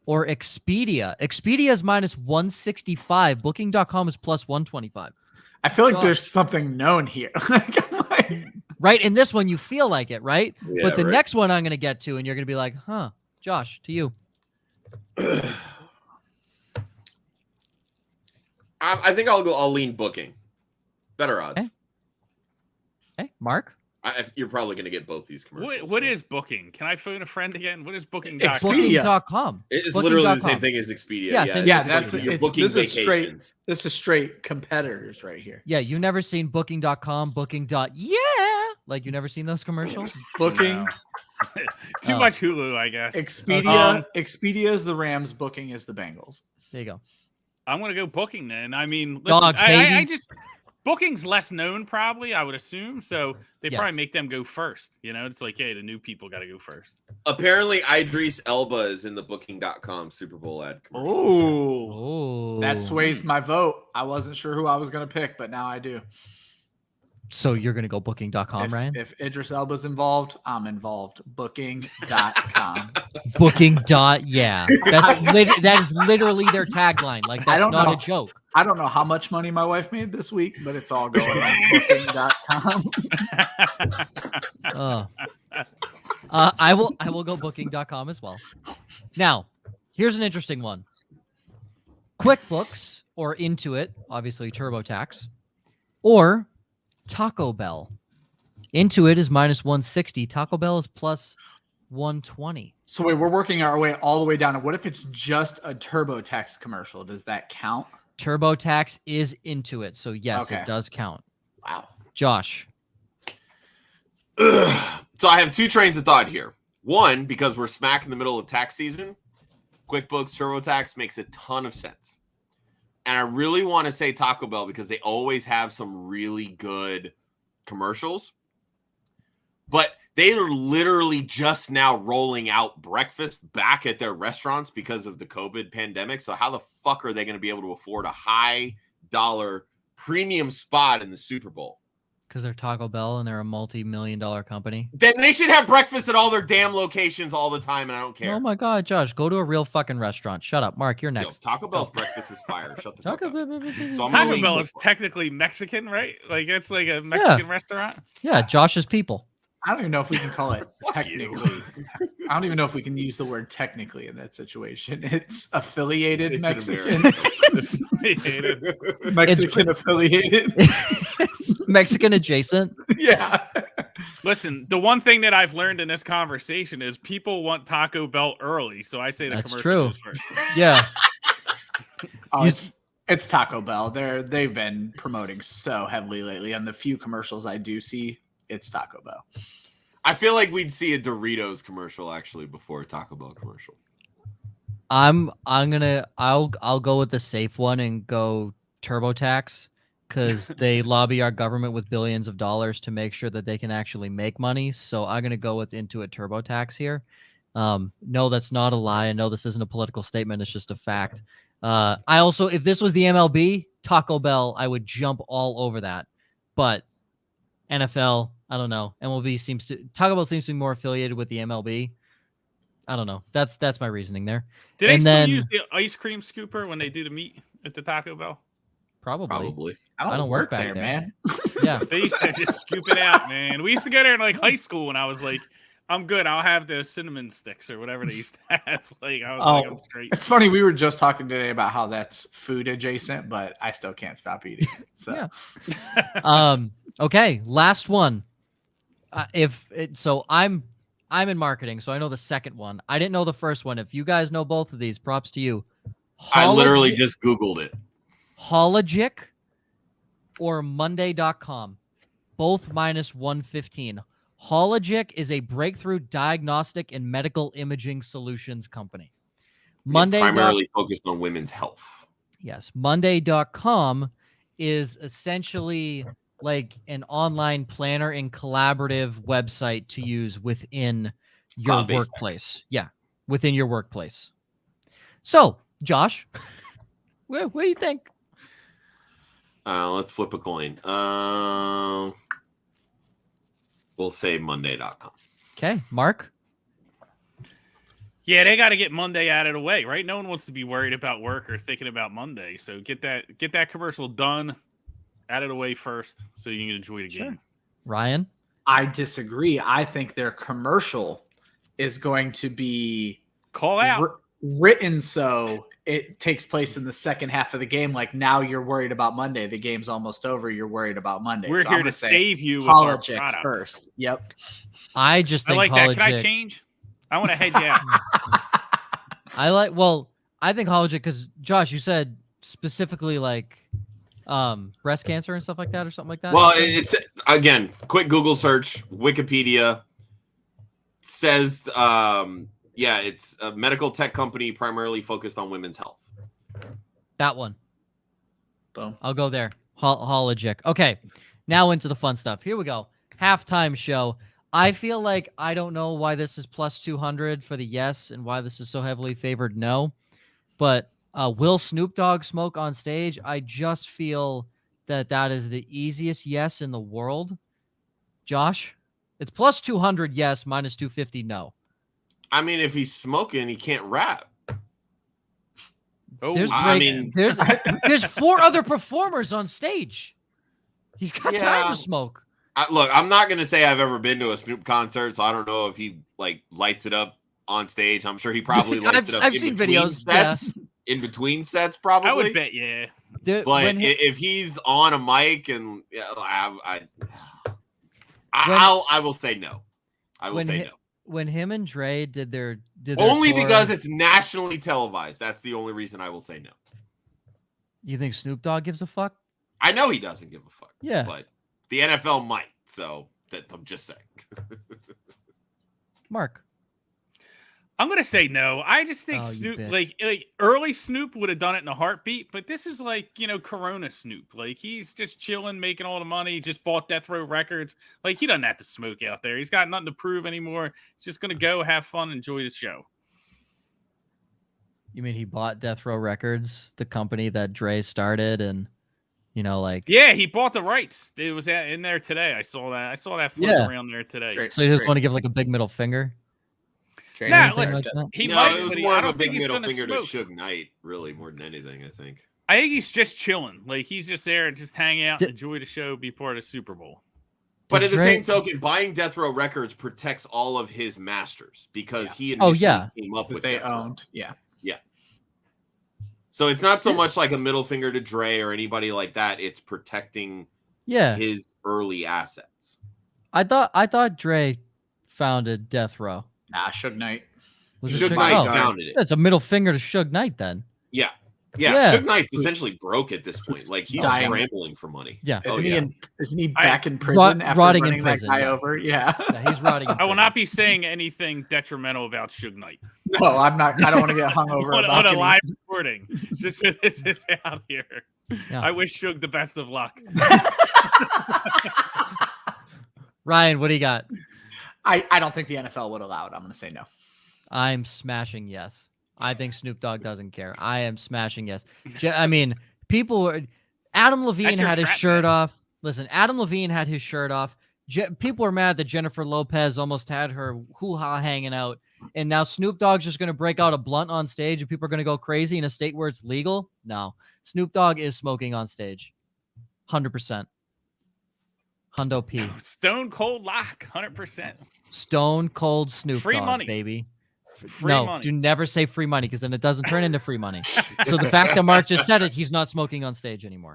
or Expedia. Expedia is -165. Booking.com is +125. I feel like Josh. there's something known here. Right? In this one, you feel like it, right? Yeah, but the right. next one I'm going to get to, and you're going to be like, huh, Josh, to you. I think I'll lean Booking. Better odds. Okay. Okay, Mark? You're probably going to get both these commercials. What is Booking? Can I phone a friend again? What is Booking.com? Expedia. Booking.com. It's Booking.com. literally the same thing as Expedia. Yeah, same Yeah, thing. that's you're booking this is straight. vacations. This is straight competitors right here. Yeah, you never seen Booking.com, Yeah. Like you never seen those commercials? Booking, No. Too much Hulu, I guess. Expedia. Expedia is the Rams. Booking is the Bengals. There you go. I'm gonna go Booking then. I mean, listen, Dogs, baby. I just Booking's less known, probably. I would assume so. They Yes. probably make them go first. It's like, hey, the new people got to go first. Apparently, Idris Elba is in the Booking.com Super Bowl ad commercial. Oh, Oh, that sways my vote. I wasn't sure who I was going to pick, but now I do. So you're gonna go Booking.com, Ryan? If Idris Elba's involved, I'm involved. Booking.com. Booking. Yeah. That is literally their tagline. Like I that's don't not know. a joke. I don't know how much money my wife made this week, but it's all going on Booking.com. I will go Booking.com as well. Now, here's an interesting one. QuickBooks or Intuit, obviously TurboTax, or Taco Bell. Intuit is -160. Taco Bell is +120. So wait, we're working our way all the way down. What if it's just a TurboTax commercial? Does that count? TurboTax is Intuit, so yes, Okay. it does count. Wow. Josh. So I have two trains of thought here. One, because we're smack in the middle of tax season, QuickBooks TurboTax makes a ton of sense. And I really want to say Taco Bell because they always have some really good commercials. But they are literally just now rolling out breakfast back at their restaurants because of the COVID pandemic. So how the fuck are they going to be able to afford a high dollar premium spot in the Super Bowl? Because they're Taco Bell and they're a multi-million-dollar company. Then they should have breakfast at all their damn locations all the time, and I don't care. Oh my God, Josh, go to a real fucking restaurant. Shut up, Mark. You're Yo, next. Taco Bell's breakfast is fire. Shut the fuck Taco up. Bell. So I'm gonna Taco lean Bell is QuickBooks. technically Mexican, right? Like it's like a Mexican restaurant. Yeah, Josh's people. I don't even know if we can call it Fuck you. technically. I don't even know if we can use the word technically in that situation. It's affiliated It's an Mexican. American. Mexican affiliated. It's Mexican adjacent. Yeah. Listen, the one thing that I've learned in this conversation is people want Taco Bell early, so I say the That's commercial true. goes first. Yeah. Oh, it's Taco Bell. They've been promoting so heavily lately. On the few commercials I do see, it's Taco Bell. I feel like we'd see a Doritos commercial actually before a Taco Bell commercial. I'll go with the safe one and go TurboTax because they lobby our government with billions of dollars to make sure that they can actually make money. So I'm gonna go with Intuit TurboTax here. No, that's not a lie. I know this isn't a political statement. It's just a fact. I also, if this was the MLB, Taco Bell, I would jump all over that. But NFL, I don't know. Taco Bell seems to be more affiliated with the MLB. I don't know. That's my reasoning there. Do they And still then- use the ice cream scooper when they do the meat at the Taco Bell? Probably. I don't work work back there, there. man. Yeah. They used to just scoop it out, man. We used to go there in like high school, and I was like, "I'm good. I'll have the cinnamon sticks or whatever they used to have." Like I was like, "I'm straight." It's funny. We were just talking today about how that's food adjacent, but I still can't stop eating it. So Yeah. Okay. Last one. So I'm in marketing, so I know the second one. I didn't know the first one. If you guys know both of these, props to you. I literally just Googled it. Hologic or Monday.com, both minus 115. Hologic is a breakthrough diagnostic and medical imaging solutions company. Monday Primarily focused on women's health. Yes. Monday.com is essentially like an online planner and collaborative website to use within your Cloud-based workplace. Yeah. Within your workplace. So, Josh, what do you think? Let's flip a coin. We'll say Monday.com. Okay. Mark? Yeah, they got to get Monday out of the way, right? No one wants to be worried about work or thinking about Monday. So get that commercial done, out of the way first, so you can enjoy the game. Ryan? I disagree. I think their commercial is going to be Call out. Written so it takes place in the second half of the game. Like now you're worried about Monday. The game's almost over. You're worried about Monday. We're So here I'm to gonna say save you with our Hologic product. first. Yep. I just I think like that. Can I Hologic- change? I want to hedge out. I think Hologic, because Josh, you said specifically like breast cancer and stuff like that or something like that. Well, it's again, quick Google search, Wikipedia says, yeah, it's a medical tech company primarily focused on women's health. That one. Boom. I'll go there. Hologic. Okay, now into the fun stuff. Here we go. Halftime show. I feel like I don't know why this is plus 200 for the yes and why this is so heavily favored no. But will Snoop Dogg smoke on stage? I just feel that is the easiest yes in the world. Josh? It's plus 200 yes, minus 250 no. I mean, if he's smoking, he can't rap. Oh, There's 4 other performers on stage. He's got time to smoke. Look, I'm not going to say I've ever been to a Snoop concert, so I don't know if he like lights it up on stage. I'm sure he probably lights it up. I've seen videos. Sets, in between sets, probably. I would bet, yeah. But if he's on a mic and I will say no. I will say no. When him and Dre did their only tour, because it's nationally televised. That's the only reason I will say no. You think Snoop Dogg gives a fuck? I know he doesn't give a fuck. Yeah. But the NFL might. So that I'm just saying. Mark. I'm gonna say no. I just think Oh, Snoop, like early Snoop would have done it in a heartbeat, but this is like, Corona Snoop. Like he's just chilling, making all the money. Just bought Death Row Records. Like he doesn't have to smoke out there. He's got nothing to prove anymore. He's just gonna go have fun, enjoy the show. You mean he bought Death Row Records, the company that Dre started, and yeah, he bought the rights. It was in there today. I saw that floating around there today. So he just want to give like a big middle finger. Nah, listen, like he No, might, it was but more I of a don't think big he's middle gonna finger to smoke. Suge Knight, really, more than anything, I think. I think he's just chilling. Like he's just there, just hang out, enjoy the show, be part of the Super Bowl. But at the same token, buying Death Row Records protects all of his masters because he initially came up with they Death Row. owned. Yeah. So it's not so much like a middle finger to Dre or anybody like that. It's protecting his early assets. I thought Dre founded Death Row. Nah, Suge Knight. Suge Knight founded it. That's a middle finger to Suge Knight then. Yeah. Suge Knight's essentially broke at this point. Like he's scrambling for money. Yeah. Isn't he back in prison after rotting running in prison, that guy over? Yeah. He's rotting. I will not be saying anything detrimental about Suge Knight. No, I'm not. I don't want to get hung over on a live recording. Just out here. Yeah. I wish Suge the best of luck. Ryan, what do you got? I don't think the NFL would allow it. I'm going to say no. I'm smashing yes. I think Snoop Dogg doesn't care. I am smashing yes. I mean, people were. Adam Levine had his shirt off. Listen, Adam Levine had his shirt off. people are mad that Jennifer Lopez almost had her hoo-ha hanging out, and now Snoop Dogg's just going to break out a blunt on stage and people are going to go crazy in a state where it's legal? No. Snoop Dogg is smoking on stage. 100%. Hundo P. Stone cold lock, 100%. Stone cold Snoop Free Dogg, money. baby. Free no, money. do never say free money because then it doesn't turn into free money. So the fact that Mark just said it, he's not smoking on stage anymore.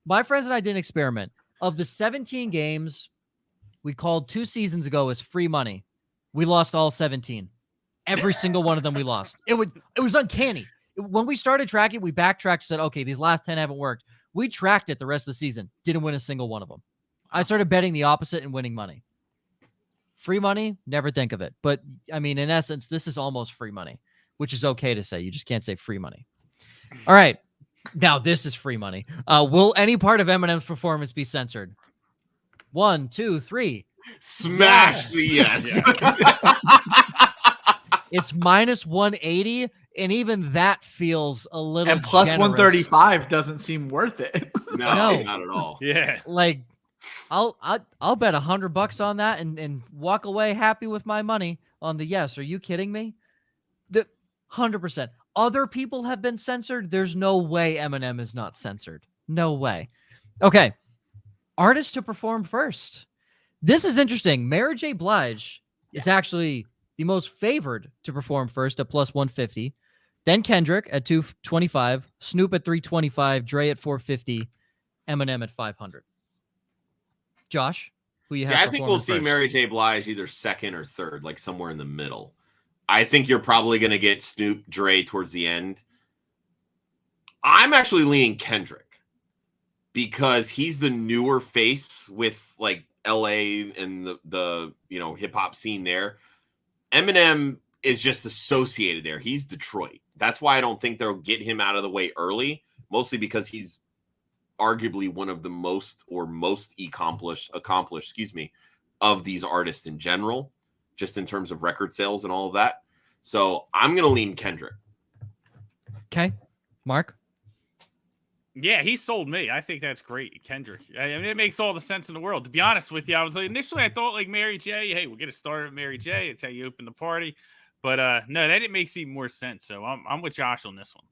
My friends and I did an experiment. Of the 17 games we called 2 seasons ago as free money, we lost all 17. Every single one of them we lost. It was uncanny. When we started tracking, we backtracked and said, okay, these last 10 haven't worked. We tracked it the rest of the season. Didn't win a single one of them. I started betting the opposite and winning money. Free money, never think of it. But, I mean, in essence, this is almost free money, which is okay to say. You just can't say free money. All right. Now, this is free money. Will any part of Eminem's performance be censored? 1, 2, 3. Smash the yes. It's minus 180, and even that feels a little And plus generous. 135 doesn't seem worth it. No, not at all. Yeah. Like, I'll bet $100 on that and walk away happy with my money on the yes. Are you kidding me? The 100%. Other people have been censored. There's no way Eminem is not censored. No way. Okay. Artist to perform first. This is interesting. Mary J. Blige is actually the most favored to perform first at plus 150. Then Kendrick at 225. Snoop at 325. Dre at 450. Eminem at 500. Josh, who you have? I think we'll see Mary J. Blige either second or third, like somewhere in the middle. I think you're probably going to get Snoop, Dre towards the end. I'm actually leaning Kendrick because he's the newer face with like LA and the hip hop scene there. Eminem is just associated there. He's Detroit. That's why I don't think they'll get him out of the way early, mostly because he's arguably one of the most accomplished, of these artists in general, just in terms of record sales and all of that. So I'm going to lean Kendrick. Okay. Mark? Yeah, he sold me. I think that's great, Kendrick. I mean, it makes all the sense in the world. To be honest with you, I was like, initially I thought like Mary J. Hey, we'll get it started with Mary J. It's how you open the party. But no, that didn't make even more sense. So I'm with Josh on this one.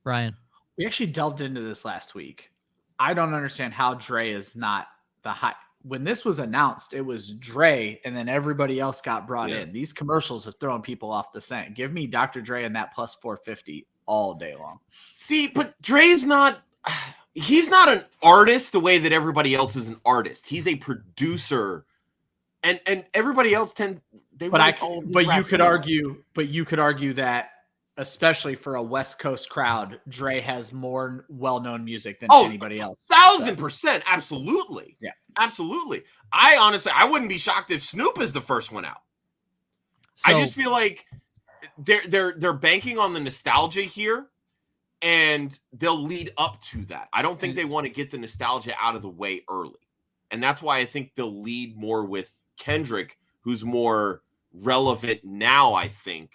Ryan? We actually delved into this last week. I don't understand how Dre is not the high. When this was announced, it was Dre, and then everybody else got brought in. These commercials are throwing people off the scent. Give me Dr. Dre and that plus 450 all day long. See, but Dre's not – he's not an artist the way that everybody else is an artist. He's a producer, and everybody else tends – But you could argue that, especially for a West Coast crowd, Dre has more well-known music than anybody else. 1,000%. Absolutely. Yeah. Absolutely. I wouldn't be shocked if Snoop is the first one out. So, I just feel like they're banking on the nostalgia here, and they'll lead up to that. I don't think they want to get the nostalgia out of the way early. And that's why I think they'll lead more with Kendrick, who's more relevant now, I think,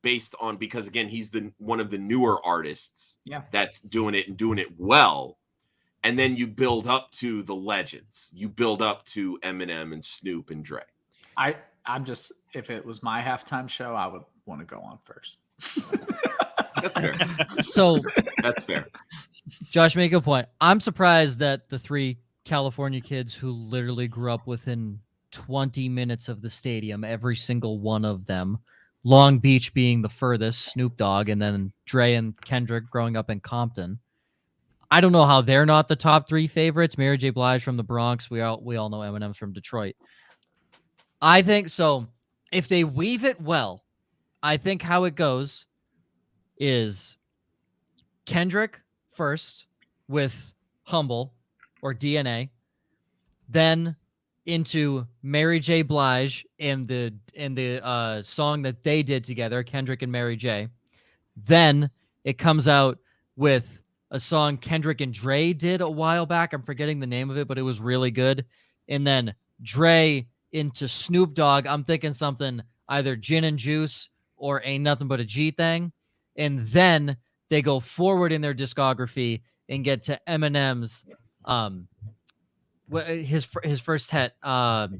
based on, because again, he's one of the newer artists that's doing it and doing it well. And then you build up to the legends. You build up to Eminem and Snoop and Dre. I'm just, if it was my halftime show, I would want to go on first. That's fair. So that's fair. Josh, make a point. I'm surprised that the 3 California kids who literally grew up within 20 minutes of the stadium, every single one of them, Long Beach being the furthest, Snoop Dogg, and then Dre and Kendrick growing up in Compton. I don't know how they're not the top 3 favorites. Mary J. Blige from the Bronx. We all know Eminem's from Detroit. I think so. If they weave it well, I think how it goes is Kendrick first with Humble or DNA, then into Mary J. Blige and the song that they did together, Kendrick and Mary J. Then it comes out with a song Kendrick and Dre did a while back. I'm forgetting the name of it, but it was really good. And then Dre into Snoop Dogg. I'm thinking something either Gin and Juice or Ain't Nothing But a G Thing. And then they go forward in their discography and get to Eminem's his first hit,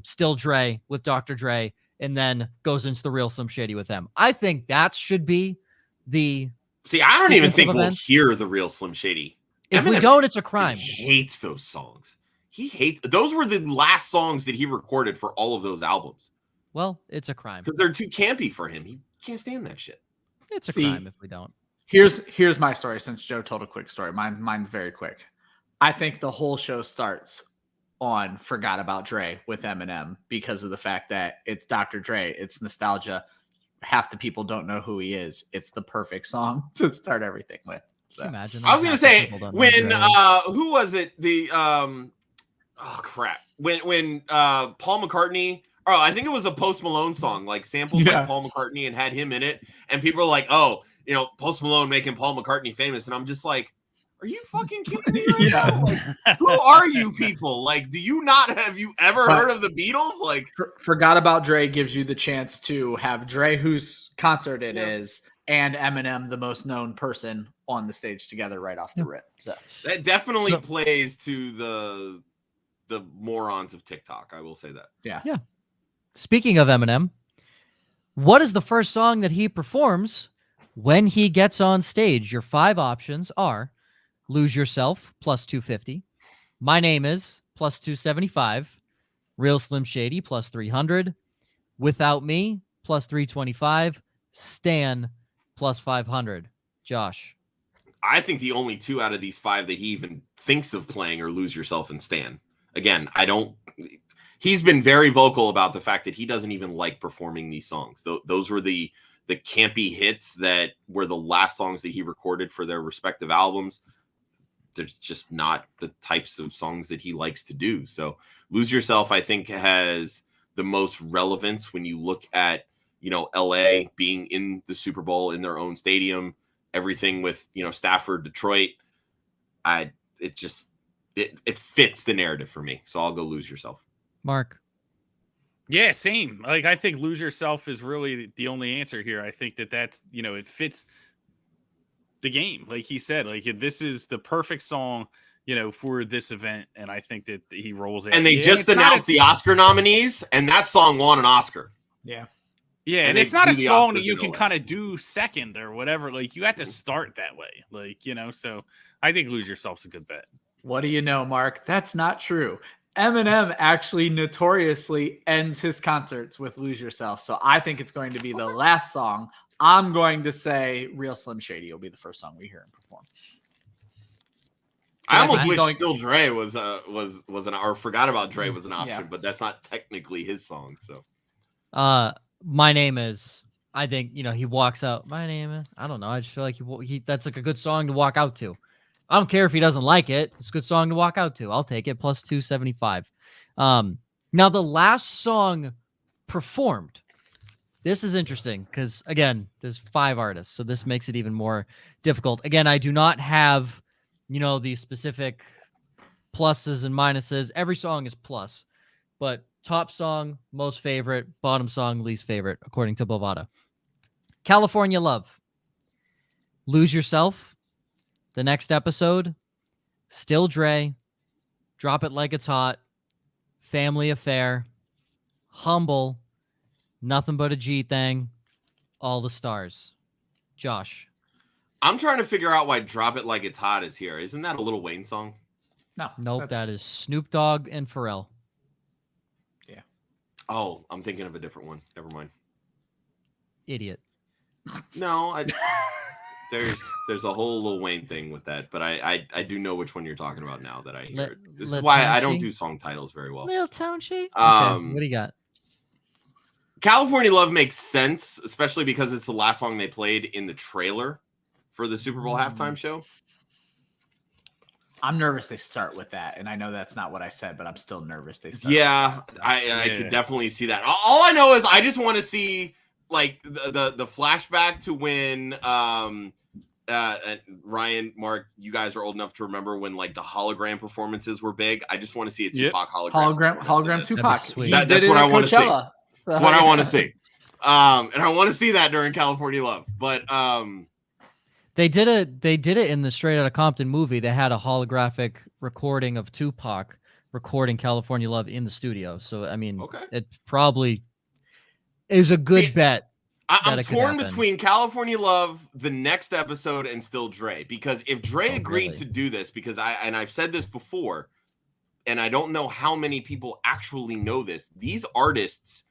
Still Dre with Dr. Dre, and then goes into the Real Slim Shady with them. I think that should be the. See, I don't even sequence think of we'll events. hear the Real Slim Shady. If we Eminem don't, it's a crime. hates those songs. He hates those. Were the last songs that he recorded for all of those albums. Well, it's a crime. Because they're too campy for him. He can't stand that shit. It's a crime if we don't. Here's my story. Since Joe told a quick story, mine's very quick. I think the whole show starts on Forgot About Dre with Eminem because of the fact that it's Dr. Dre. It's nostalgia. Half the people don't know who he is. It's the perfect song to start everything with. So. Can you imagine? I was going to say, when, Dre. who was it? Oh, crap. When Paul McCartney, I think it was a Post Malone song, like sampled like Paul McCartney and had him in it. And people are like, oh, Post Malone making Paul McCartney famous. And I'm just like, are you fucking kidding me right now? Like, who are you people? Like, have you ever heard of the Beatles? Like, Forgot About Dre gives you the chance to have Dre, whose concert it is, and Eminem, the most known person, on the stage together right off the rip. So that definitely plays to the morons of TikTok. I will say that. Yeah. Speaking of Eminem, what is the first song that he performs when he gets on stage? Your 5 options are Lose Yourself, plus 250. My Name Is, plus 275. Real Slim Shady, plus 300. Without Me, plus 325. Stan, plus 500. Josh. I think the only 2 out of these 5 that he even thinks of playing are Lose Yourself and Stan. Again, he's been very vocal about the fact that he doesn't even like performing these songs. Those were the campy hits that were the last songs that he recorded for their respective albums. They're just not the types of songs that he likes to do. So Lose Yourself, I think, has the most relevance when you look at, LA being in the Super Bowl in their own stadium, everything with, Stafford, Detroit. It fits the narrative for me. So I'll go Lose Yourself. Mark. Yeah, same. Like, I think Lose Yourself is really the only answer here. I think that's, it fits the game. Like he said, like this is the perfect song, for this event. And I think that he rolls it. And they just announced the Oscar nominees, and that song won an Oscar. Yeah. Yeah, and it's not a song that you can kind of do second or whatever. Like, you have to start that way. Like, so I think Lose Yourself's a good bet. What do you know, Mark? That's not true. Eminem actually notoriously ends his concerts with Lose Yourself. So I think it's going to be the last song. I'm going to say Real Slim Shady will be the first song we hear him perform. I almost wish Still Dre was or Forgot About Dre was an option, but that's not technically his song. So, My Name Is. I think he walks out. My name is. I don't know. I just feel like he that's like a good song to walk out to. I don't care if he doesn't like it. It's a good song to walk out to. I'll take it. Plus 275. Now the last song performed. This is interesting because, again, there's 5 artists, so this makes it even more difficult. Again, I do not have, the specific pluses and minuses. Every song is plus, but top song, most favorite, bottom song, least favorite, according to Bovada. California Love. Lose Yourself. The Next Episode. Still Dre. Drop It Like It's Hot. Family Affair. Humble. Nothing But a G Thing. All the Stars. Josh. I'm trying to figure out why Drop It Like It's Hot is here. Isn't that a Lil Wayne song? No. Nope, that is Snoop Dogg and Pharrell. Yeah. Oh, I'm thinking of a different one. Never mind. Idiot. No, there's a whole Lil Wayne thing with that, but I do know which one you're talking about now that I hear it. This is why I don't do song titles very well. Lil Townshee? Okay, what do you got? California Love makes sense, especially because it's the last song they played in the trailer for the Super Bowl halftime show. I'm nervous they start with that, and I know that's not what I said, but I'm still nervous they start. Yeah, with that, so. I could definitely see that. All I know is I just want to see like the flashback to when Ryan, Mark, you guys are old enough to remember when like the hologram performances were big. I just want to see a Tupac hologram Tupac. That's what I want to see. That's what I want to see. And I want to see that during California Love. But they did it in the Straight Outta Compton movie. They had a holographic recording of Tupac recording California Love in the studio. So I mean, Okay. it probably is a good bet. I'm torn between California Love, the next episode, and Still Dre. Because if Dre agreed to do this, because I've said this before, and I don't know how many people actually know this, these artists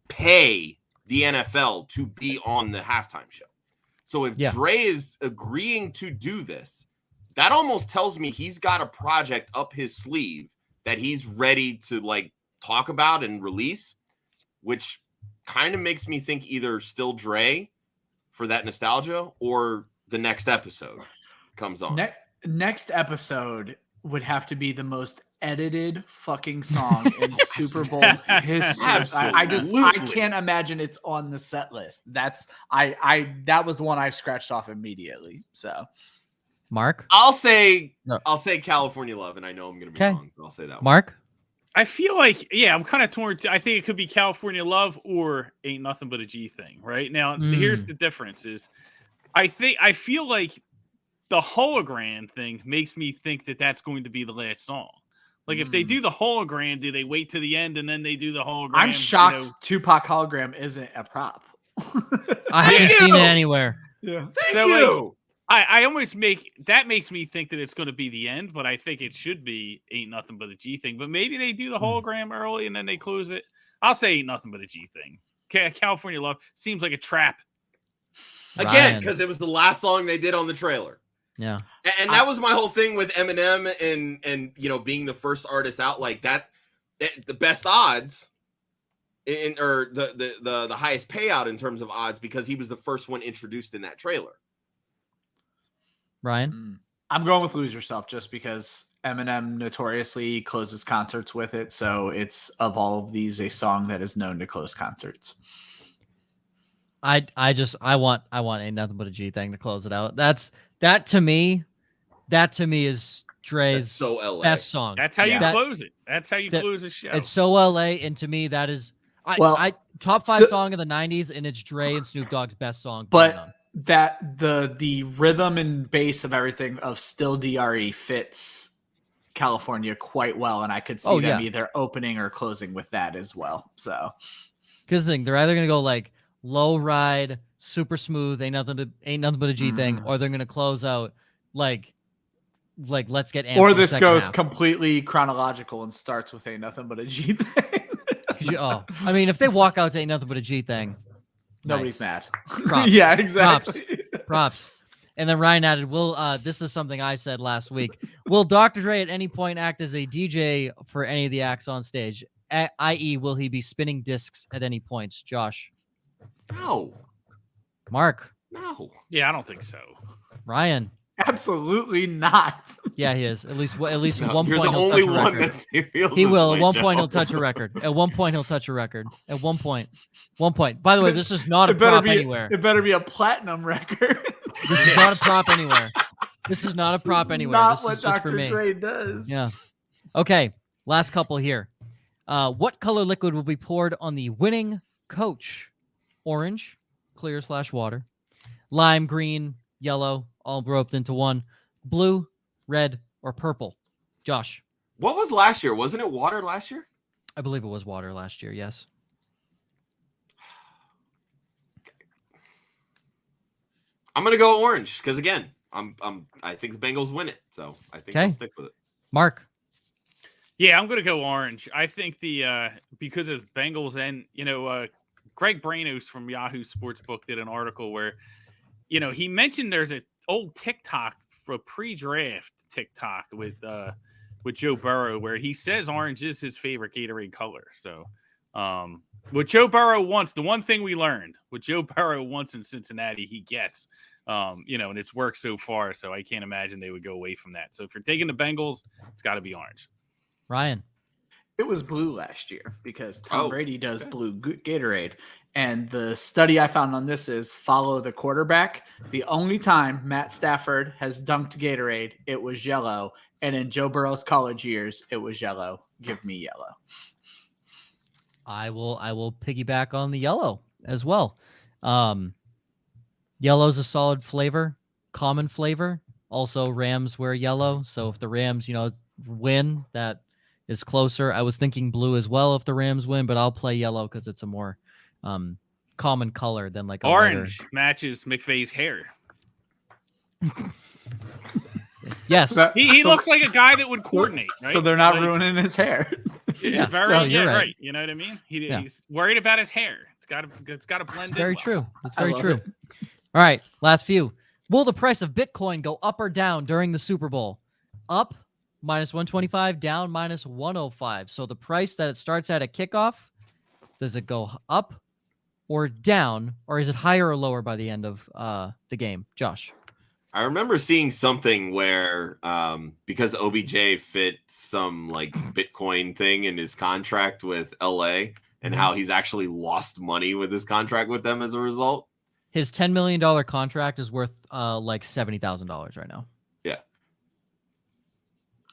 pay the NFL to be on the halftime show. So if Dre is agreeing to do this, that almost tells me he's got a project up his sleeve that he's ready to like talk about and release, which kind of makes me think either Still Dre for that nostalgia or the next episode comes on. Next episode would have to be the most edited fucking song in Super Bowl history. I can't imagine it's on the set list. That was the one I scratched off immediately. So Mark? I'll say California Love, and I know I'm gonna be wrong, but I'll say that one. Mark? I feel like, I'm kind of torn. I think it could be California Love or Ain't Nothing But a G Thing. Right now, here's the difference: is I feel like the hologram thing makes me think that that's going to be the last song. Like if they do the hologram, do they wait to the end and then they do the hologram? I'm shocked Tupac hologram isn't a prop. I haven't seen it anywhere. Yeah, Thank you. I almost makes me think that it's going to be the end, but I think it should be Ain't Nothing But a G Thing. But maybe they do the hologram early and then they close it. I'll say Ain't Nothing But a G Thing. California Love seems like a trap. Again, because it was the last song they did on the trailer. Yeah. And that was my whole thing with Eminem and being the first artist out like that. The best odds or the highest payout in terms of odds because he was the first one introduced in that trailer. Ryan? I'm going with Lose Yourself just because Eminem notoriously closes concerts with it. So it's of all of these a song that is known to close concerts. I want Ain't Nothing But a G Thing to close it out. That to me is Dre's best song. That's how you close it. That's how you close a show. It's so LA, and to me that is top 5 song of the 90s, and it's Dre and Snoop Dogg's best song. But that the rhythm and bass of everything of Still DRE fits California quite well, and I could see them either opening or closing with that as well. So because they're either gonna go like low ride, super smooth, ain't nothing but a G thing, or they're gonna close out like let's get amped. Or this goes completely chronological and starts with Ain't Nothing But a G Thing. I mean, if they walk out to Ain't Nothing But a G Thing, nobody's mad. Props. Yeah, exactly. Props. And then Ryan added, this is something I said last week. Will Dr. Dre at any point act as a DJ for any of the acts on stage? I.e., will he be spinning discs at any points? Josh? No. Mark? No. Yeah, I don't think so. Ryan? Absolutely not. Yeah, he is. At least at No, one you're point the he'll only touch a one record. that feels He will. this At way, one Joe. point he'll touch a record. At one point he'll touch a record. At one point. By the way, this is not a prop anywhere. It better be a platinum record. This is not a prop anywhere. This is not a prop anywhere. Not this what is just Dr. for me. Dre does. Yeah. Okay. Last couple here. What color liquid will be poured on the winning coach? Orange, clear/water, lime, green, yellow, all roped into one, blue, red, or purple? Josh? What was last year? Wasn't it water last year? I believe it was water last year. Yes. I'm gonna go orange because again, I think the Bengals win it, so I think I'll stick with it. Mark? Yeah, I'm gonna go orange. I think because of Bengals and Greg Branos from Yahoo Sports book did an article where he mentioned there's an old TikTok for a pre-draft TikTok with Joe Burrow where he says orange is his favorite Gatorade color. So what Joe Burrow wants, the one thing we learned, what Joe Burrow wants in Cincinnati, he gets. And it's worked so far, so I can't imagine they would go away from that. So if you're taking the Bengals, it's got to be orange. Ryan? It was blue last year because Tom Brady does blue Gatorade. And the study I found on this is follow the quarterback. The only time Matt Stafford has dunked Gatorade, it was yellow. And in Joe Burrow's college years, it was yellow. Give me yellow. I will piggyback on the yellow as well. Yellow's a solid flavor, common flavor. Also, Rams wear yellow. So if the Rams, win, that is closer. I was thinking blue as well if the Rams win, but I'll play yellow because it's a more common color than like a orange matches McVay's hair. Yes, So he looks like a guy that would coordinate. Right? So they're not ruining his hair. It's you're right. right. You know what I mean? He's worried about his hair. It's got to blend in. Very well. true. That's very true. It. All right, last few. Will the price of Bitcoin go up or down during the Super Bowl? Up -125, down -105. So the price that it starts at kickoff, does it go up or down, or is it higher or lower by the end of the game? Josh. I remember seeing something where because OBJ fit some like Bitcoin thing in his contract with LA and how he's actually lost money with his contract with them as a result. His $10 million contract is worth like $70,000 right now. Yeah.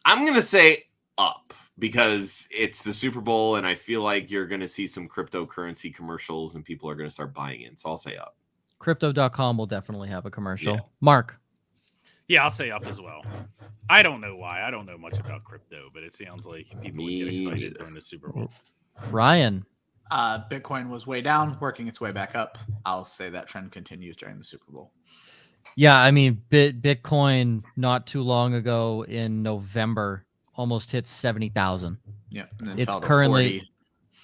I'm going to say up because it's the Super Bowl and I feel like you're going to see some cryptocurrency commercials and people are going to start buying in. So I'll say up. Crypto.com will definitely have a commercial. Yeah. Mark. Yeah, I'll say up as well. I don't know why. I don't know much about crypto, but it sounds like people would get excited during the Super Bowl. Ryan. Bitcoin was way down, working its way back up. I'll say that trend continues during the Super Bowl. Yeah, I mean, Bitcoin not too long ago in November almost hit 70,000. Yeah, it's currently 40.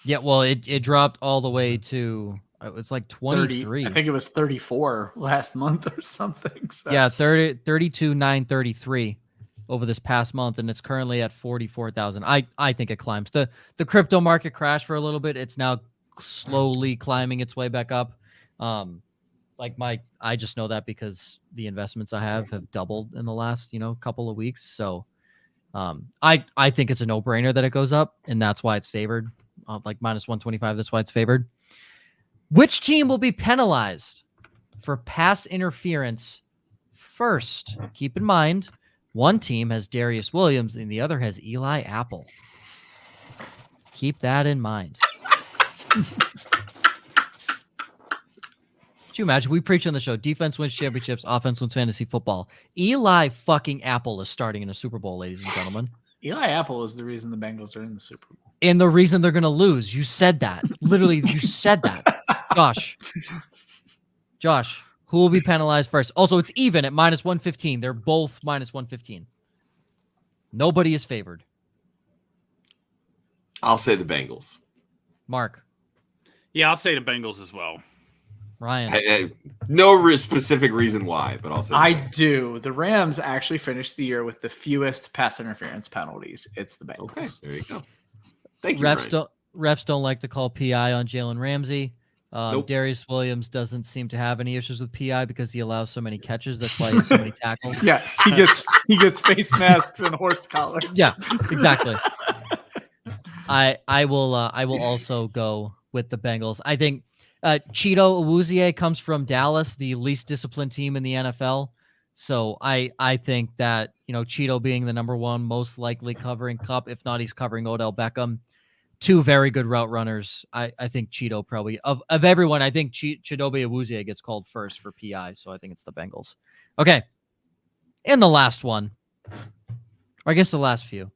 Yeah, well, it dropped all the way to it was like 23. 30, I think it was 34 last month or something. So. Yeah, 32,933 over this past month, and it's currently at 44,000. I think it climbs. The crypto market crashed for a little bit. It's now slowly climbing its way back up. I just know that because the investments I have doubled in the last couple of weeks. So I think it's a no-brainer that it goes up, and that's why it's favored. Like -125, that's why it's favored. Which team will be penalized for pass interference first? Keep in mind, one team has Darius Williams and the other has Eli Apple. Keep that in mind. Could you imagine? We preach on the show, defense wins championships, offense wins fantasy football. Eli fucking Apple is starting in a Super Bowl, ladies and gentlemen. Eli Apple is the reason the Bengals are in the Super Bowl. And the reason they're going to lose. You said that. Literally, you said that. Josh, who will be penalized first? Also, it's even at -115. They're both -115. Nobody is favored. I'll say the Bengals. Mark. Yeah, I'll say the Bengals as well. Ryan. No specific reason why, but I'll say I do. The Rams actually finished the year with the fewest pass interference penalties. It's the Bengals. Okay, there you go. Thank you, refs don't like to call PI on Jalen Ramsey. Nope. Darius Williams doesn't seem to have any issues with PI because he allows so many catches. That's why he has so many tackles. Yeah, he gets face masks and horse collars. Yeah, exactly. I will also go with the Bengals. I think Cheeto Awuzie comes from Dallas, the least disciplined team in the NFL. So I think that Cheeto being the number one most likely covering Kupp, if not he's covering Odell Beckham. Two very good route runners. I think Cheeto probably of everyone. I think Chidobe Awuzie gets called first for PI, so I think it's the Bengals. Okay, and the last one, or I guess the last few.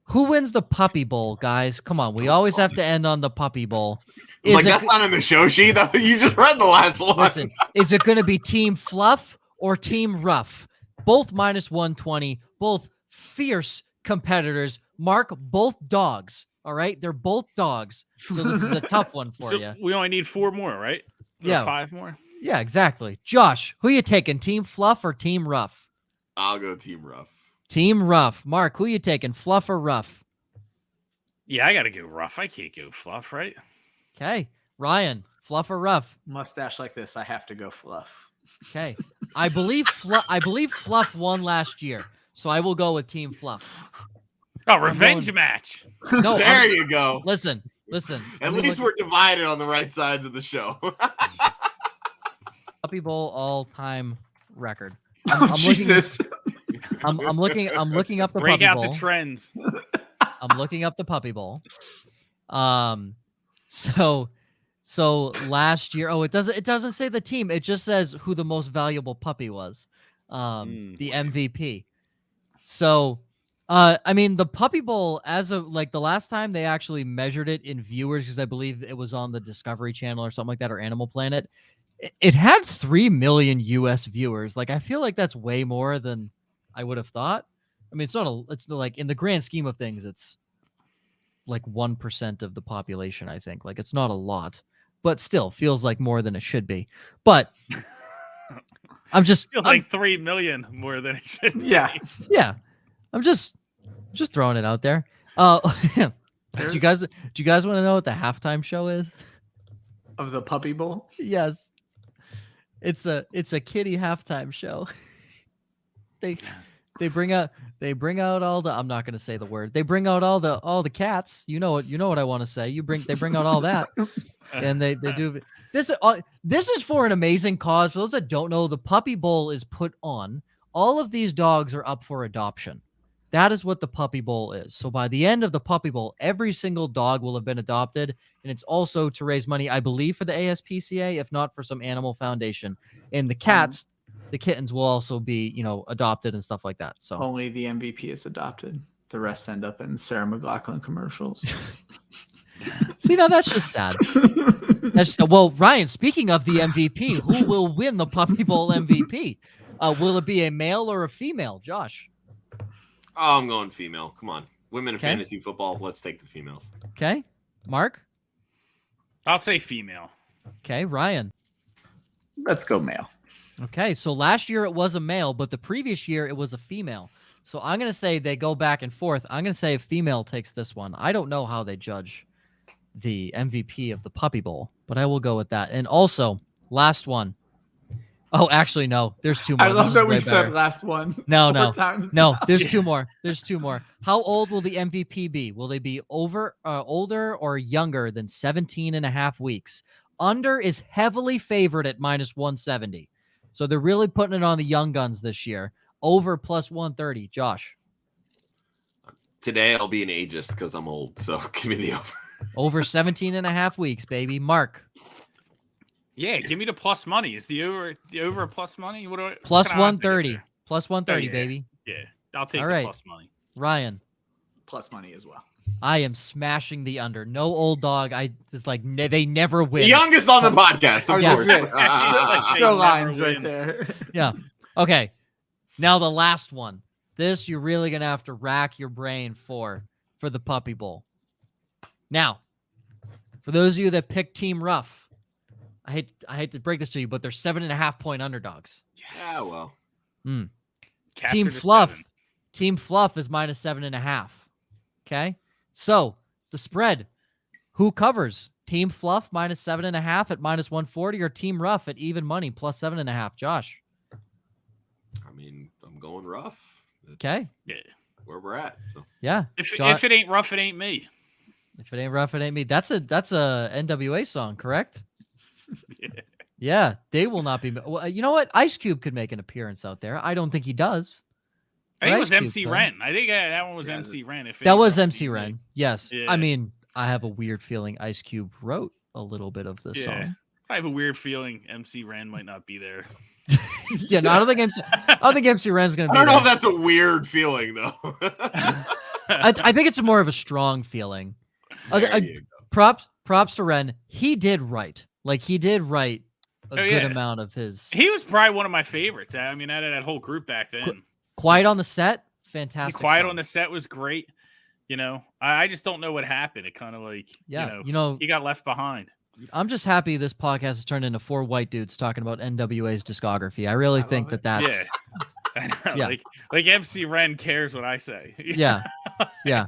Who wins the Puppy Bowl, guys? Come on, we always have to end on the Puppy Bowl. That's not in the show sheet. You just read the last one. Listen, is it going to be Team Fluff or Team Rough? Both -120, both fierce competitors. Mark, both dogs. All right, they're both dogs. So this is a tough one for you. We only need 4 more, right? Yeah, 5 more. Yeah, exactly. Josh, who you taking? Team Fluff or Team Rough? I'll go Team Rough. Team Rough. Mark, who you taking? Fluff or Rough? Yeah, I got to go Rough. I can't go Fluff, right? Okay, Ryan, Fluff or Rough? Mustache like this, I have to go Fluff. Okay, I believe Fluff won last year, so I will go with Team Fluff. Oh, revenge match. No, there you go. Listen. At least we're divided on the right sides of the show. Puppy Bowl all-time record. Jesus. I'm looking up the Break Puppy out Bowl. the trends. I'm looking up the Puppy Bowl. So last year, it doesn't say the team. It just says who the most valuable puppy was. The MVP. So I mean, the Puppy Bowl, as of like the last time they actually measured it in viewers, because I believe it was on the Discovery Channel or something like that, or Animal Planet, it had 3 million US viewers. Like, I feel like that's way more than I would have thought. I mean, it's like in the grand scheme of things, it's like 1% of the population, I think. Like, it's not a lot, but still feels like more than it should be. But feels like 3 million more than it should be. Yeah. I'm just throwing it out there. Do you guys want to know what the halftime show is Of the Puppy Bowl? Yes. It's a kitty halftime show. They bring out all the, I'm not going to say the word. They bring out all the cats. You know what I want to say. They bring out all that. And they do this. This is for an amazing cause. For those that don't know, the Puppy Bowl is put on. All of these dogs are up for adoption. That is what the Puppy Bowl is. So by the end of the Puppy Bowl, every single dog will have been adopted. And it's also to raise money, I believe, for the ASPCA, if not for some animal foundation. And the cats, the kittens will also be, adopted and stuff like that. So only the MVP is adopted. The rest end up in Sarah McLachlan commercials. See, now that's just sad. Well, Ryan, speaking of the MVP, who will win the Puppy Bowl MVP? Will it be a male or a female, Josh? Oh, I'm going female. Come on. Women in fantasy football. Let's take the females. Okay. Mark? I'll say female. Okay. Ryan? Let's go male. Okay. So last year it was a male, but the previous year it was a female. So I'm going to say they go back and forth. I'm going to say a female takes this one. I don't know how they judge the MVP of the Puppy Bowl, but I will go with that. And also, last one. Oh, actually, no. There's two more. I love that we said last one. No. No, there's two more. There's two more. How old will the MVP be? Will they be older or younger than 17 and a half weeks? Under is heavily favored at -170. So they're really putting it on the young guns this year. Over +130. Josh? Today I'll be an ageist because I'm old, so give me the over. Over 17 and a half weeks, baby. Mark? Yeah, give me the plus money. Is the over plus money? What do I +130. +130, baby. Yeah, I'll take all the right. plus money. Ryan? Plus money as well. I am smashing the under. No old dog. It's like they never win. The youngest on the podcast, of course. Show lines right there. Yeah. Okay. Now the last one. This you're really gonna have to rack your brain for the Puppy Bowl. Now, for those of you that pick Team Rough, I hate to break this to you, but they're 7.5 point underdogs. Yes. Yeah, well. Team Fluff. 7. Team Fluff is -7.5. Okay. So the spread, who covers? Team Fluff -7.5 at -140, or Team Rough at even money +7.5? Josh? I mean, I'm going Rough. Okay. Yeah. Where we're at. So yeah. If it ain't rough, it ain't me. If it ain't rough, it ain't me. That's a NWA song, correct? Yeah. Yeah, they will not be. Well, you know what? Ice Cube could make an appearance out there. I don't think he does. I think it was MC Ren. I think that one was MC Ren. That was MC Ren. Yes. Yeah. I mean, I have a weird feeling Ice Cube wrote a little bit of this song. I have a weird feling MC Ren might not be there. Yeah, no, I don't think MC Ren's going to be I don't know there. if that's a weird feeling, though. I think it's more of a strong feeling. Props to Ren. He did write. Like, he did write a good amount of his. He was probably one of my favorites. I mean, out of that whole group back then. Quiet on the Set, fantastic. Quiet on the Set was great. I just don't know what happened. It kind of like, he got left behind. I'm just happy this podcast has turned into 4 white dudes talking about NWA's discography. I really think that's. Yeah. I know. Yeah. Like MC Ren cares what I say. Yeah. Yeah.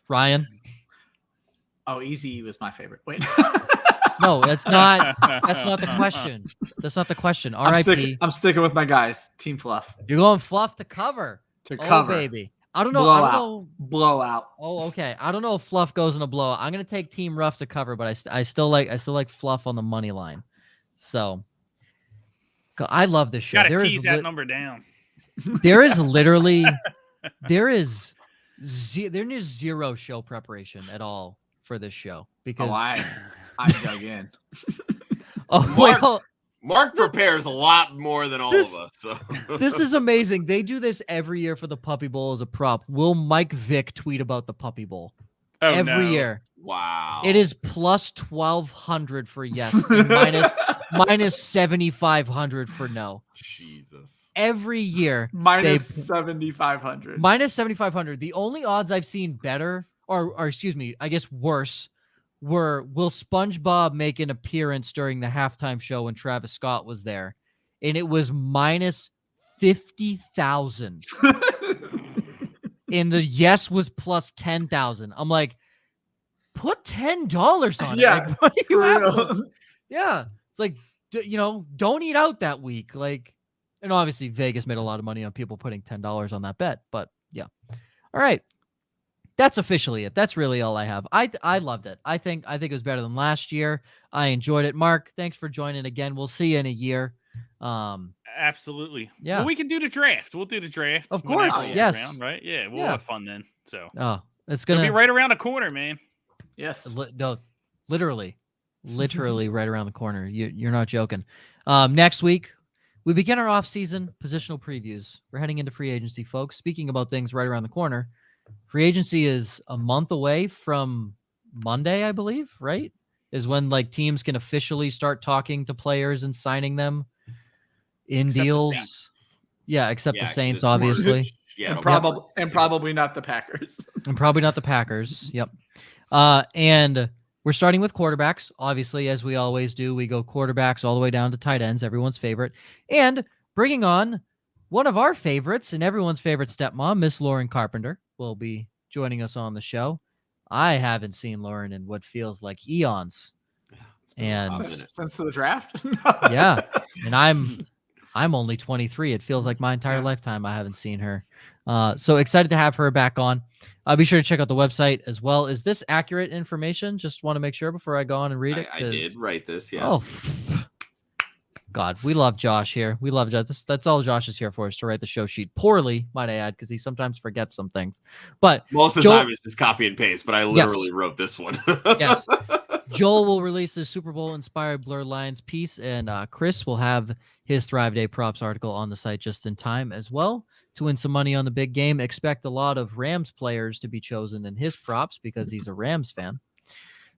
Ryan? Oh, Easy was my favorite. Wait. No, that's not the question. That's not the question. R.I.P. I'm sticking with my guys. Team Fluff. You're going Fluff to cover. Cover. Baby. I don't know. Blowout. Oh, okay. I don't know if Fluff goes in a blowout. I'm gonna take Team Rough to cover, but I still like Fluff on the money line. So I love this show. Gotta tease that number down. There is literally there's zero show preparation at all for this show because I dug in. Mark prepares a lot more than all of us. So. This is amazing. They do this every year for the Puppy Bowl as a prop. Will Mike Vick tweet about the Puppy Bowl? Every year. Wow. It is plus 1,200 for yes and minus 7,500 for no. Jesus. Every year. Minus 7,500. Minus 7,500. The only odds I've seen better, or excuse me, I guess worse, were will SpongeBob make an appearance during the halftime show when Travis Scott was there? And it was minus 50,000. And the yes was plus 10,000. I'm like, put $10 on it. Yeah, Like, what do you have? Yeah. It's like, don't eat out that week. Like, and obviously Vegas made a lot of money on people putting $10 on that bet. But yeah. All right. That's officially it. That's really all I have. I loved it. I think it was better than last year. I enjoyed it. Mark, thanks for joining again. We'll see you in a year. Absolutely. Yeah. Well, we can do the draft. We'll do the draft. Of course. Yes. Around, right. Yeah. We'll have fun then. So. Oh, it's It'll gonna be right around the corner, man. Yes. No, literally right around the corner. You're not joking. Next week we begin our off-season positional previews. We're heading into free agency, folks. Speaking about things right around the corner, free agency is a month away from Monday, I believe. Right, is when like teams can officially start talking to players and signing them in deals. Yeah, except the Saints, obviously. Yeah, and probably not the Packers. And probably not the Packers. Yep. And we're starting with quarterbacks. Obviously, as we always do, we go quarterbacks all the way down to tight ends, everyone's favorite. And bringing on one of our favorites and everyone's favorite stepmom, Miss Lauren Carpenter, will be joining us on the show. I haven't seen Lauren in what feels like eons. And since the draft? Yeah. And I'm only 23. It feels like my entire lifetime I haven't seen her. So excited to have her back on. Be sure to check out the website as well. Is this accurate information? Just want to make sure before I go on and read it. I did write this, yes. Oh, God, we love Josh here. We love Josh. That's all Josh is here for, is to write the show sheet poorly, might I add, because he sometimes forgets some things. But most of the time it's just copy and paste, but I literally wrote this one. Yes. Joel will release his Super Bowl inspired Blurred Lines piece, and Chris will have his Thrive Day props article on the site just in time as well to win some money on the big game. Expect a lot of Rams players to be chosen in his props because he's a Rams fan.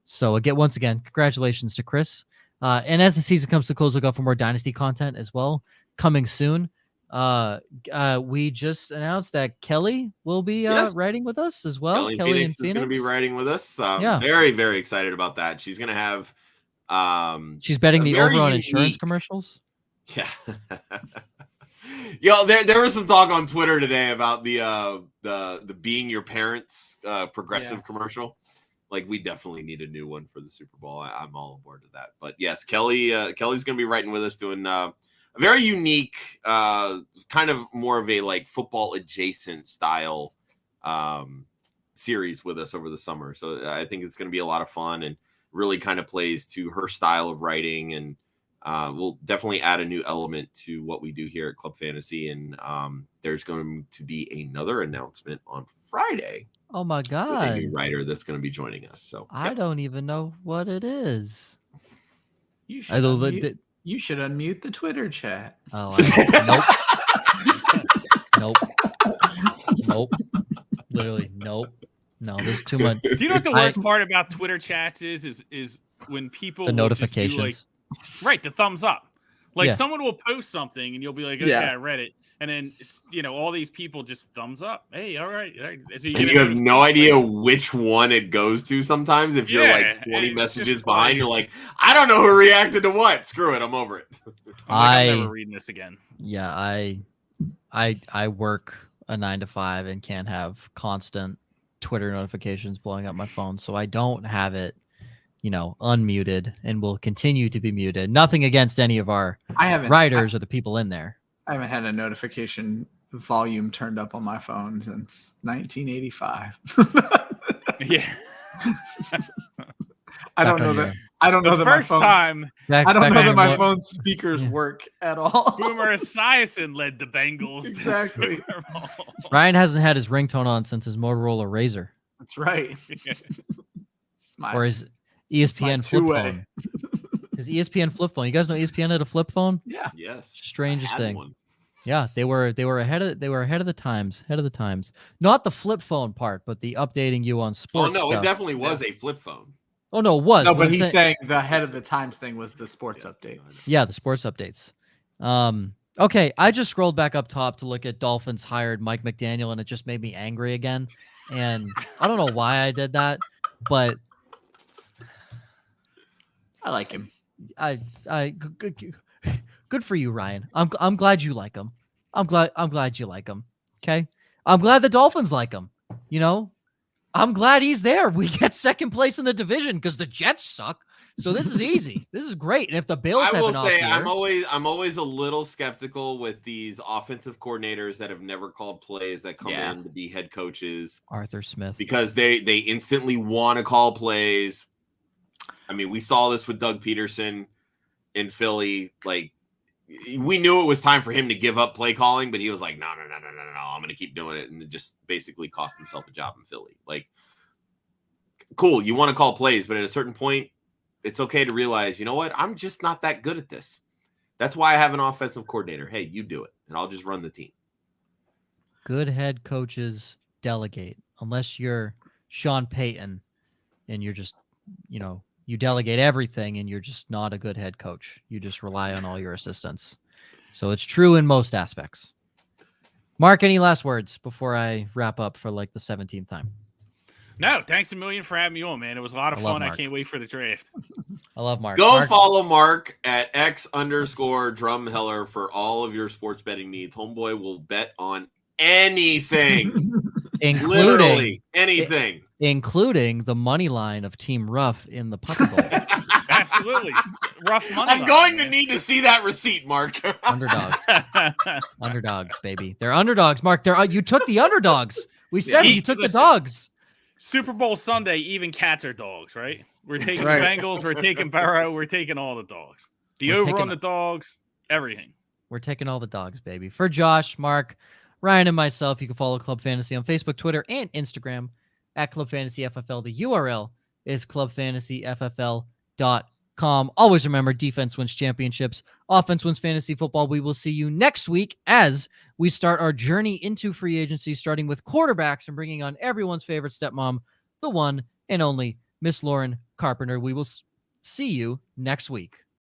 So once again, congratulations to Chris. And as the season comes to close, look out for more Dynasty content as well coming soon. We just announced that Kelly will be writing with us as well. Kelly Phoenix is going to be writing with us. Very, very excited about that. She's going to have. She's betting the over on insurance commercials. Yeah. Yo, there was some talk on Twitter today about the being your parents progressive commercial. Like, we definitely need a new one for the Super Bowl. I'm all aboard to that. But yes, Kelly's going to be writing with us, doing a very unique, kind of more of a like football adjacent style series with us over the summer. So I think it's going to be a lot of fun and really kind of plays to her style of writing. And we'll definitely add a new element to what we do here at Club Fantasy. And there's going to be another announcement on Friday. Oh my God. With a new writer that's going to be joining us. So I don't even know what it is. You should unmute the Twitter chat. Oh, nope. Literally, nope. No, there's too much. Do you know what the worst part about Twitter chats is when people the notifications, the thumbs up. Like someone will post something and you'll be like, okay, I read it. And then, all these people just thumbs up. Hey, all right. So you have no idea which one it goes to sometimes. If you're like 20 messages behind, you're like, I don't know who reacted to what. Screw it. I'm over it. I'm never reading this again. Yeah, I work a 9 to 5 and can't have constant Twitter notifications blowing up my phone. So I don't have it, unmuted, and will continue to be muted. Nothing against any of our writers or the people in there. I haven't had a notification volume turned up on my phone since 1985. Yeah. I don't know that my phone speakers work at all. Boomer Esiason led the Bengals. Exactly. Ryan hasn't had his ringtone on since his Motorola Razr. That's right. Or his ESPN flip phone. His ESPN flip phone. You guys know ESPN had a flip phone? Yeah. Yes. Strangest I had thing. one. Yeah, they were ahead of the times. Not the flip phone part, but the updating you on Oh sports no, stuff. it definitely was a flip phone. Oh no, it was. No, but I'm he's saying the head of the times thing was the sports update. Yeah, the sports updates. Okay, I just scrolled back up top to look at Dolphins hired Mike McDaniel, and it just made me angry again. And I don't know why I did that, but I like him. Good for you, Ryan. I'm glad you like him. I'm glad you like him. Okay, I'm glad the Dolphins like him. You know, I'm glad he's there. We get second place in the division because the Jets suck. So this is easy. This is great. And if the Bills I have will an off say year, I'm always a little skeptical with these offensive coordinators that have never called plays that come in to be head coaches. Arthur Smith, because they instantly want to call plays. I mean, we saw this with Doug Peterson in Philly. Like, we knew it was time for him to give up play calling, but he was like, no, I'm going to keep doing it. And it just basically cost himself a job in Philly. Like, cool, you want to call plays, but at a certain point, it's okay to realize, you know what? I'm just not that good at this. That's why I have an offensive coordinator. Hey, you do it, and I'll just run the team. good head coaches delegate, unless you're Sean Payton and you're just, you delegate everything and you're just not a good head coach. You just rely on all your assistants. So it's true in most aspects. Mark, any last words before I wrap up for like the 17th time? No, thanks a million for having me on, man. It was a lot of fun. I Mark. can't wait for the draft. I love Mark. Go follow Mark at @X_Drumheller for all of your sports betting needs. Homeboy will bet on anything, literally anything, including the money line of Team Ruff in the Puppy Bowl. Absolutely. Rough money. I'm going to need to see that receipt, Mark. Underdogs, baby. They're underdogs, Mark. You took the underdogs. We said you took the dogs. Super Bowl Sunday, even cats are dogs, right? We're taking the Bengals, we're taking Burrow, we're taking all the dogs. We're over on the dogs, everything. We're taking all the dogs, baby. For Josh, Mark, Ryan, and myself, you can follow Club Fantasy on Facebook, Twitter, and Instagram at Club Fantasy FFL. The URL is clubfantasyffl.com. Always remember, defense wins championships. Offense wins fantasy football. We will see you next week as we start our journey into free agency, starting with quarterbacks and bringing on everyone's favorite stepmom, the one and only Miss Lauren Carpenter. We will see you next week.